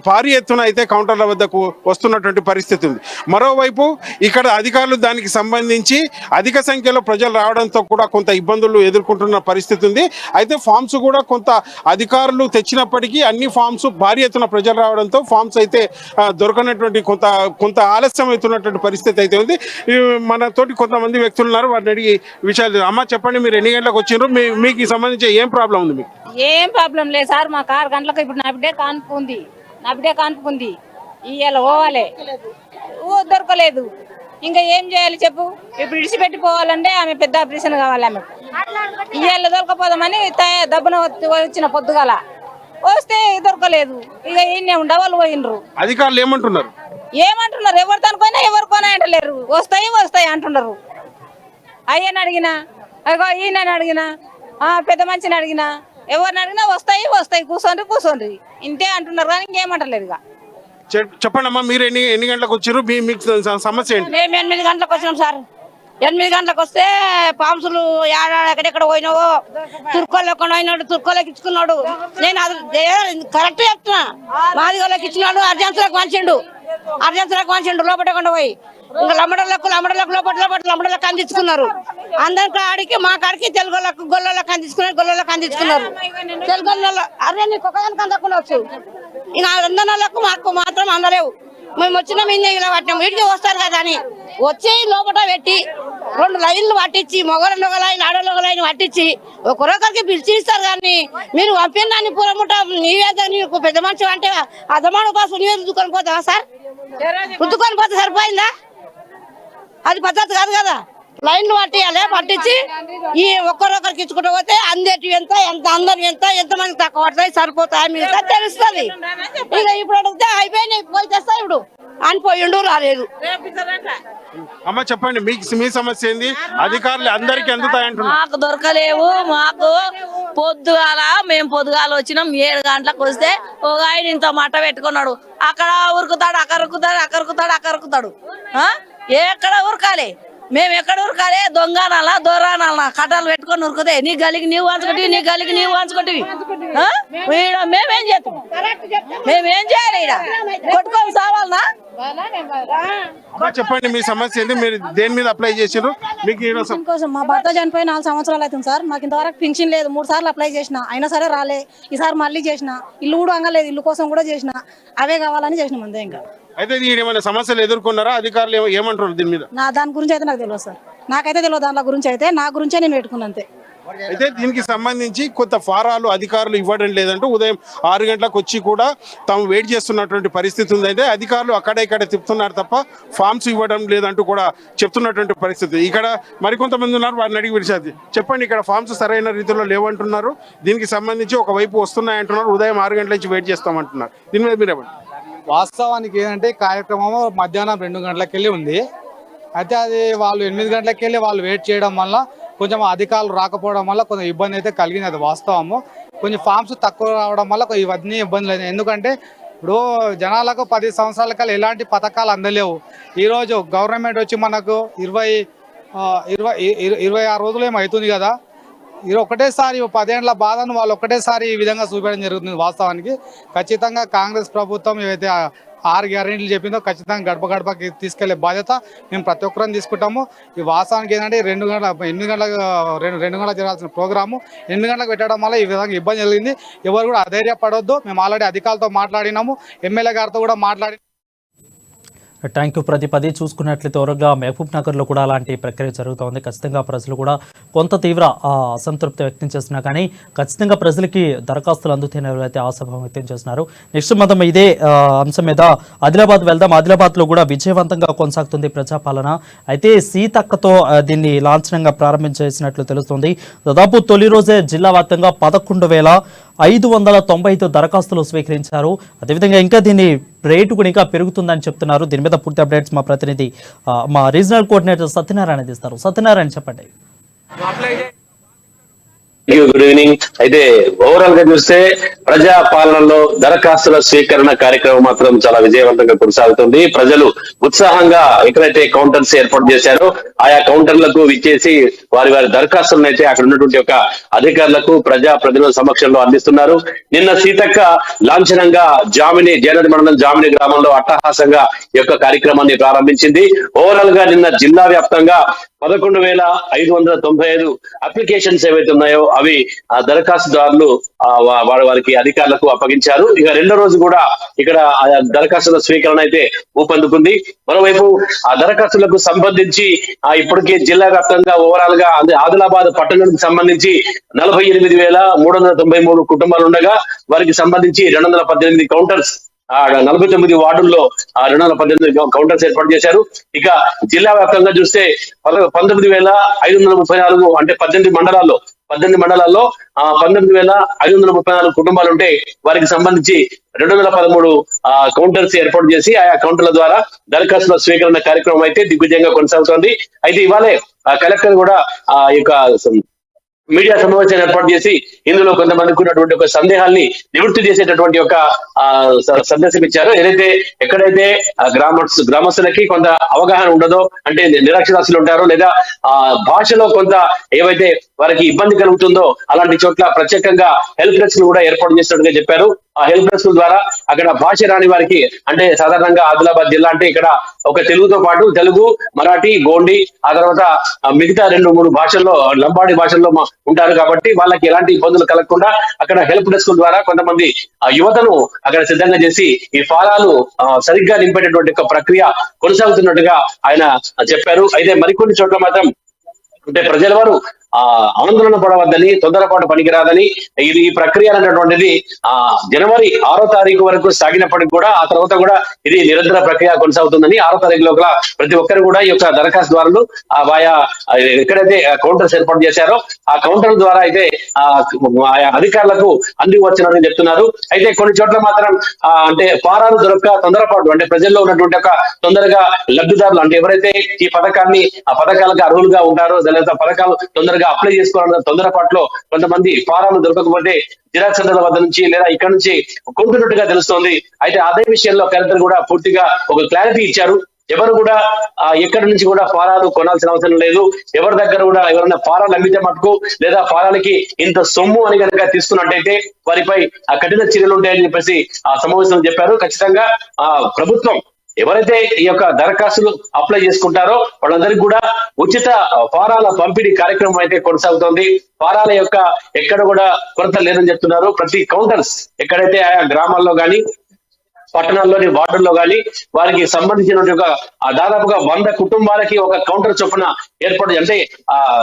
భారీ ఎత్తున అయితే కౌంటర్ల వద్దకు వస్తున్నటువంటి పరిస్థితి ఉంది. మరోవైపు ఇక్కడ అధికారులు దానికి సంబంధించి అధిక సంఖ్యలో ప్రజలు రావడంతో కూడా కొంత ఇబ్బందులు ఎదుర్కొంటున్న పరిస్థితి ఉంది. అయితే ఫామ్స్ కూడా కొంత అధికారులు తెచ్చినప్పటికీ అన్ని ఫామ్స్ భారీ ఎత్తున ప్రజలు రావడంతో ఫామ్స్ అయితే దొరకనటువంటి కొంత ఆలస్యం అవుతున్నటువంటి పరిస్థితి అయితే ఉంది. మనతోటి కొంతమంది వ్యక్తులు ఉన్నారు, వారిని అడిగి విషయాలు. అమ్మ చెప్పండి, మీరు ఎన్ని గంటలకు వచ్చిండ్రు? మీకు సంబంధించి ఏం ప్రాబ్లం ఉంది? మీకు ఏం ప్రాబ్లం లేదు సార్. మాకు 6 గంటలకు ఇప్పుడు నబిడే కాన్పుకుంది ఇవాళ పోవాలి, దొరకలేదు. ఇంకా ఏం చేయాలి చెప్పు? ఇప్పుడు ఇడిచిపెట్టి పోవాలంటే ఆమె పెద్ద ఆపరేషన్ కావాలి. ఆమె ఇవాళ దొరకపోదామని దబ్బున వచ్చిన పొద్దుగాల వస్తే దొరకలేదు. ఇక ఈయనే ఉండవాళ్ళు పోయినరు. అధికారులు ఏమంటున్నారు? ఎవరు తనుకోయినా ఎవరు కొనా అంటలేరు. వస్తాయి అంటున్నారు. అయ్యని అడిగినా, అగో ఈయనని అడిగినా, పెద్ద మనిషిని అడిగినా, ఎవరిని అడిగినా వస్తాయి కూర్చోండి ఇంతే అంటున్నారు కానీ ఇంకేమంటలేదు. ఇక చెప్పండి అమ్మా, మీరు ఎన్ని గంటలకు వచ్చారు? మీకు సమస్య ఏంటి? మేము 8 గంటలకు వచ్చినాం సార్. 8 గంటలకు వస్తే పాంసులు ఎక్కడెక్కడ పోయినావో, తుర్కోళ్ళకి పోయినాడు, తుర్కోళ్ళకి ఇచ్చుకున్నాడు. నేను అది కరెక్ట్ చెప్తున్నా. మాదిగోళ్ళకి ఇచ్చినాడు, అర్జెన్సీలకు వంచిండు లోపల పోయి. ఇంకా లంబడలకు లంబడలకు అందించుకున్నారు. అందరికి ఆడికి మా కాడికి తెలుగులకు గొల్లలకు అందించుకున్నారు. తెలుగు అరే నీకు ఒకదానికి అందకునొచ్చు. ఇక అందనలకు మాకు మాత్రం అందలేవు. మేము వచ్చిన ఇలా పట్టినాం. వీటికి వస్తారు కదా అని వచ్చి లోపల పెట్టి 2 లైన్లు పట్టించి మొగలు ఒక లైన్ ఆడలు ఒక లైన్ పట్టించి ఒకరొకరికి పిలిచి ఇస్తారు. కానీ మీరు పంపిణీ పూరముట నీవే నీకు పెద్ద మనిషి అంటే అదమాను కోసం నీవే రుద్దుకొని పోతావా సార్? రుద్దుకొని పోతే సరిపోయిందా? అది పద్ధతి కాదు కదా. లైన్లు పట్టించి ఈ ఒక్కరొకరికి ఇచ్చుకుంటూ పోతే అందేటి ఎంత అందరి ఎంతమంది తక్కువ పడతాయి సరిపోతాయి మిగతా తెలుస్తుంది. ఇక ఇప్పుడు అడిగితే అయిపోయినాయి పోయి తెస్తా ఇప్పుడు అని పోయిండు రాలేదు. అమ్మ చెప్పండి, మీ సమస్య ఏంది? అధికారులు అందరికి అందుతాయంటున్నారు. మాకు దొరకలేవు. మాకు మేము పొద్దుగాల వచ్చినాం. 7 గంటలకు వస్తే ఒక ఆయన ఇంత మట్ట పెట్టుకున్నాడు. అక్కడ ఉరుకుతాడు, అక్కరుకుతాడు. ఎక్కడ ఉరకాలి? మేము ఎక్కడ ఉరకాలి? దొంగనాలా దొరానాలా కట్టాలు పెట్టుకొని ఉరుకుతే నీ గలికి నీవు వంచుకుంటివి. మేమేం చేస్తాం? మేమేం చేయాలి? ఇక్కడ కొట్టుకొని సావాలనా? చెప్పండి, మీ సమస్య ఏంటి? మీరు దేని మీద అప్లై చేసారు? మీకు కోసం మా భర్త చనిపోయి 4 సంవత్సరాలు అవుతుంది సార్. మాకు ఇంతవరకు పింఛన్ లేదు. 3 సార్లు అప్లై చేసిన, అయినా సరే రాలే. ఈసారి మళ్ళీ చేసిన. ఇల్లు కూడా అంగలేదు, ఇల్లు కోసం కూడా చేసిన. అవే కావాలని చేసినాం అంతే. ఇంకా అయితే ఏమైనా సమస్యలు ఎదుర్కొన్నారా? అధికారులు ఏమంటారు దీని మీద? దాని గురించి అయితే నాకు తెలియదు సార్. నాకైతే తెలియదు దాని గురించి. అయితే నా గురించే నేను పెట్టుకున్నా అంతే. అయితే దీనికి సంబంధించి కొంత ఫారాలు అధికారులు ఇవ్వడం లేదంటూ ఉదయం 6 గంటలకు వచ్చి కూడా తాము వెయిట్ చేస్తున్నటువంటి పరిస్థితి ఉంది. అయితే అధికారులు ఇక్కడ చెప్తున్నారు తప్ప ఫామ్స్ ఇవ్వడం లేదంటూ కూడా చెప్తున్నటువంటి పరిస్థితి. ఇక్కడ మరికొంతమంది ఉన్నారు, వారిని అడిగి విడిచేది. చెప్పండి, ఇక్కడ ఫామ్స్ సరైన రీతిలో లేవంటున్నారు. దీనికి సంబంధించి ఒకవైపు వస్తున్నాయంటున్నారు, ఉదయం 6 గంటల నుంచి వెయిట్ చేస్తామంటున్నారు. దీని మీద మీరేమంటారు? వాస్తవానికి ఏంటంటే కార్యక్రమం మధ్యాహ్నం 2 గంటలకు వెళ్ళి ఉంది. అయితే అది వాళ్ళు 8 గంటలకు వెళ్ళి వాళ్ళు వెయిట్ చేయడం వల్ల కొంచెం అధికారులు రాకపోవడం వల్ల కొంచెం ఇబ్బంది అయితే కలిగింది. అది వాస్తవము. కొంచెం ఫామ్స్ తక్కువ రావడం వల్ల ఇవన్నీ ఇబ్బందులు అయినాయి. ఎందుకంటే ఇప్పుడు జనాలకు 10 సంవత్సరాల కల్లా ఎలాంటి పథకాలు అందలేవు. ఈరోజు గవర్నమెంట్ వచ్చి మనకు 26 రోజులు ఏమో అవుతుంది కదా. ఇది ఒకటేసారి 10 ఏళ్ల బాధను వాళ్ళు ఒకటేసారి ఈ విధంగా చూపించడం జరుగుతుంది. వాస్తవానికి ఖచ్చితంగా కాంగ్రెస్ ప్రభుత్వం ఏవైతే 6 గ్యారెంటీలు చెప్పిందో ఖచ్చితంగా గడప గడపకి తీసుకెళ్లే బాధ్యత మేము ప్రతి ఒక్కరం తీసుకుంటాము. ఈ వాస్తవానికి ఏంటంటే 8 గంటలకు జరగాల్సిన ప్రోగ్రాము 8 గంటలకు పెట్టడం వల్ల ఈ విధంగా ఇబ్బంది జరిగింది. ఎవరు కూడా అధైర్యపడొద్దు. మేము ఆల్రెడీ అధికారులతో మాట్లాడినాము, ఎమ్మెల్యే గారితో కూడా మాట్లాడి. Thank you Pradeep. అది చూసుకున్నట్లయితే త్వరగా మహబూబ్ నగర్లో కూడా అలాంటి ప్రక్రియ జరుగుతోంది. ఖచ్చితంగా ప్రజలు కూడా కొంత తీవ్ర అసంతృప్తి వ్యక్తం చేస్తున్నా కానీ ఖచ్చితంగా ప్రజలకి దరఖాస్తులు అందుతాయని అయితే ఆశాభావం వ్యక్తం చేస్తున్నారు. నెక్స్ట్ మనం ఇదే అంశం మీద ఆదిలాబాద్ వెళ్దాం. ఆదిలాబాద్లో కూడా విజయవంతంగా కొనసాగుతుంది ప్రజాపాలన. అయితే సీతక్కతో దీన్ని లాంఛనంగా ప్రారంభించేసినట్లు తెలుస్తుంది. దాదాపు తొలి రోజే జిల్లా వ్యాప్తంగా 11,595 దరఖాస్తులు స్వీకరించారు. అదేవిధంగా ఇంకా దీన్ని రేటు కూడా ఇంకా పెరుగుతుందని చెప్తున్నారు. దీని మీద పూర్తి అప్డేట్స్ మా ప్రతినిధి మా రీజనల్ కోఆర్డినేటర్ సత్యనారాయణ ఇస్తారు. సత్యనారాయణ చెప్పండి. Good evening. అయితే ఓవరాల్ గా చూస్తే ప్రజా పాలనలో దరఖాస్తుల స్వీకరణ కార్యక్రమం మాత్రం చాలా విజయవంతంగా కొనసాగుతుంది. ప్రజలు ఉత్సాహంగా ఎక్కడైతే కౌంటర్స్ ఏర్పాటు చేశారో ఆయా కౌంటర్లకు విచ్చేసి వారి దరఖాస్తులను అయితే అక్కడ ఉన్నటువంటి ఒక అధికారులకు ప్రజా ప్రతినిధుల సమక్షంలో అందిస్తున్నారు. నిన్న సీతక్క లాంఛనంగా జయనది మండలం జామిని గ్రామంలో అట్టహాసంగా ఈ యొక్క కార్యక్రమాన్ని ప్రారంభించింది. ఓవరాల్ గా నిన్న జిల్లా వ్యాప్తంగా 11,595 అప్లికేషన్స్ ఏవైతే ఉన్నాయో అవి దరఖాస్తుదారులు వారికి అధికారులకు అప్పగించారు. ఇక రెండో రోజు కూడా ఇక్కడ దరఖాస్తుల స్వీకరణ అయితే ఊపందుకుంది. మరోవైపు ఆ దరఖాస్తులకు సంబంధించి ఇప్పటికే జిల్లా వ్యాప్తంగా ఓవరాల్ గా ఆదిలాబాద్ పట్టణానికి సంబంధించి 48,393 కుటుంబాలు ఉండగా వారికి సంబంధించి 218 కౌంటర్స్ 49 వార్డుల్లో 218 కౌంటర్స్ ఏర్పాటు చేశారు. ఇక జిల్లా వ్యాప్తంగా చూస్తే 19,534 అంటే 18 మండలాల్లో 19,534 కుటుంబాలు ఉంటే వారికి సంబంధించి 213 కౌంటర్స్ ఏర్పాటు చేసి ఆయా కౌంటర్ల ద్వారా దరఖాస్తుల స్వీకరణ కార్యక్రమం అయితే దిగ్విజయంగా కొనసాగుతోంది. అయితే ఇవాళే కలెక్టర్ కూడా ఈ యొక్క మీడియా సమావేశాన్ని ఏర్పాటు చేసి ఇందులో కొంతమందికి ఉన్నటువంటి ఒక సందేహాల్ని నివృత్తి చేసేటటువంటి ఒక సందేశం ఇచ్చారు. ఎక్కడైతే గ్రామస్తులకి కొంత అవగాహన ఉండదో, అంటే నిరక్షరాస్యులు ఉంటారో లేదా భాషలో కొంత ఏవైతే వారికి ఇబ్బంది కలుగుతుందో అలాంటి చోట్ల ప్రత్యేకంగా హెల్ప్ డెస్క్ కూడా ఏర్పాటు చేసినట్టుగా చెప్పారు. ఆ హెల్ప్ డెస్క్ ద్వారా అక్కడ భాష రాని వారికి, అంటే సాధారణంగా ఆదిలాబాద్ జిల్లా అంటే ఇక్కడ ఒక తెలుగుతో పాటు తెలుగు, మరాఠీ, గోండి, ఆ తర్వాత మిగతా 2-3 భాషల్లో లంబాడి భాషల్లో ఉంటారు కాబట్టి వాళ్ళకి ఎలాంటి ఇబ్బందులు కలగకుండా అక్కడ హెల్ప్ డెస్క్ ద్వారా కొంతమంది యువతను అక్కడ సిద్ధంగా చేసి ఈ ఫారాలు సరిగ్గా నింపేటటువంటి ఒక ప్రక్రియ కొనసాగుతున్నట్టుగా ఆయన చెప్పారు. అయితే మరికొన్ని చోట్ల మాత్రం అంటే ప్రజల వారు ఆందోళన పడవద్దని, తొందరపాటు పనికిరాదని, ఇది ఈ ప్రక్రియ అనేటటువంటిది జనవరి 6వ తారీఖు వరకు సాగినప్పటికి కూడా ఆ తర్వాత కూడా ఇది నిరంతర ప్రక్రియ కొనసాగుతుందని 6వ తారీఖు లోపల ప్రతి ఒక్కరు కూడా ఈ యొక్క దరఖాస్తుదారులు ఆయా ఎక్కడైతే కౌంటర్స్ ఏర్పాటు చేశారో ఆ కౌంటర్ ద్వారా అయితే ఆయా అధికారులకు అందివచ్చునని చెప్తున్నారు. అయితే కొన్ని చోట్ల మాత్రం అంటే ఫారాలు దొరక్క తొందరపాటు, అంటే ప్రజల్లో ఉన్నటువంటి ఒక తొందరగా లబ్ధిదారులు, అంటే ఎవరైతే ఈ పథకాన్ని ఆ పథకాలకు అర్హులుగా ఉంటారో లేదా పథకాలు తొందరగా అప్లై చేసుకోవాలన్న తొందరపాటులో కొంతమంది ఫారాలు దొరకకపోతే జిరాక్స్ సెంటర్ల వద్ద నుంచి లేదా ఇక్కడ నుంచి కొంటున్నట్టుగా తెలుస్తోంది. అయితే అదే విషయంలో కలెక్టర్ కూడా పూర్తిగా ఒక క్లారిటీ ఇచ్చారు. ఎవరు కూడా ఎక్కడి నుంచి కూడా ఫారాలు కొనాల్సిన అవసరం లేదు. ఎవరి దగ్గర కూడా ఎవరైనా ఫారాలు అమ్మితే మటుకు లేదా ఫారాలకి ఇంత సొమ్ము అని కనుక తీసుకున్నట్టయితే వారిపై కఠిన చర్యలు ఉంటాయని చెప్పేసి ఆ సమావేశంలో చెప్పారు. ఖచ్చితంగా ప్రభుత్వం ఎవరైతే ఈ యొక్క దరఖాస్తులు అప్లై చేసుకుంటారో వాళ్ళందరికీ కూడా ఉచిత ఫారాల పంపిణీ కార్యక్రమం అయితే కొనసాగుతోంది. ఫారాల యొక్క ఎక్కడ కూడా కొరత లేదని చెప్తున్నారు. ప్రతి కౌంటర్స్ ఎక్కడైతే ఆయా గ్రామాల్లో కానీ పట్టణాల్లోని వార్డుల్లో కానీ వారికి సంబంధించిన దాదాపుగా 100 కుటుంబాలకి ఒక కౌంటర్ చొప్పున ఏర్పాటు, అంటే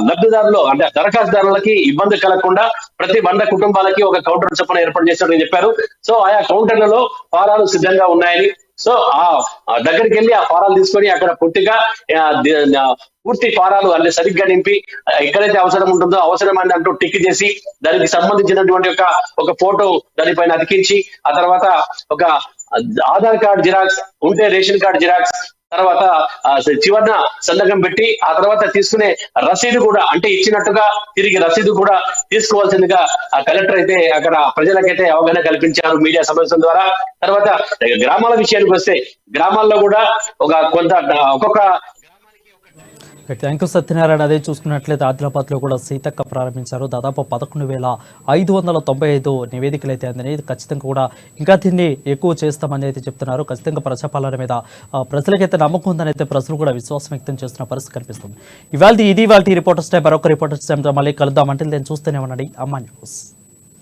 లబ్ధిదారులు అంటే దరఖాస్తుదారులకి ఇబ్బంది కలగకుండా ప్రతి 100 కుటుంబాలకి ఒక కౌంటర్ చొప్పున ఏర్పాటు చేశారని చెప్పారు. సో ఆయా కౌంటర్లలో ఫారాలు సిద్ధంగా ఉన్నాయని, సో ఆ దగ్గరికి వెళ్ళి ఆ ఫారాలు తీసుకొని అక్కడ పూర్తి ఫారాలు అన్ని సరిగ్గా నింపి ఎక్కడైతే అవసరం ఉంటుందో అవసరమైంది అంటూ టిక్ చేసి దానికి సంబంధించినటువంటి ఒక ఫోటో దానిపైన అతికించి ఆ తర్వాత ఒక ఆధార్ కార్డ్ జిరాక్స్ ఉంటే రేషన్ కార్డ్ జిరాక్స్, తర్వాత చివరన సంతకం పెట్టి ఆ తర్వాత తీసుకునే రసీదు కూడా, అంటే ఇచ్చినట్టుగా తిరిగి రసీదు కూడా తీసుకోవాల్సిందిగా కలెక్టర్ అయితే అక్కడ ప్రజలకైతే అవగాహన కల్పించారు మీడియా సమావేశం ద్వారా. తర్వాత గ్రామాల విషయానికి వస్తే గ్రామాల్లో కూడా ఒక్కొక్క థ్యాంక్ యూ సత్యనారాయణ. అదే చూసుకున్నట్లయితే ఆదిలాబాద్లో కూడా సీతక్క ప్రారంభించారు. దాదాపు 11,595 నివేదికలు అయితే అందినాయి. ఇది ఖచ్చితంగా కూడా ఇంకా దీన్ని ఎక్కువ చేస్తామని అయితే చెప్తున్నారు. ఖచ్చితంగా ప్రజాపాలన మీద ప్రజలకైతే నమ్మకం ఉందని అయితే ప్రజలు కూడా విశ్వాసం వ్యక్తం చేస్తున్న పరిస్థితి కనిపిస్తుంది. ఇవాళ రిపోర్టర్స్ టైం మరొక రిపోర్టర్స్ టైం మళ్ళీ కలుద్దామంటే నేను చూస్తూనే ఉన్నాడు అమ్మా న్యూస్.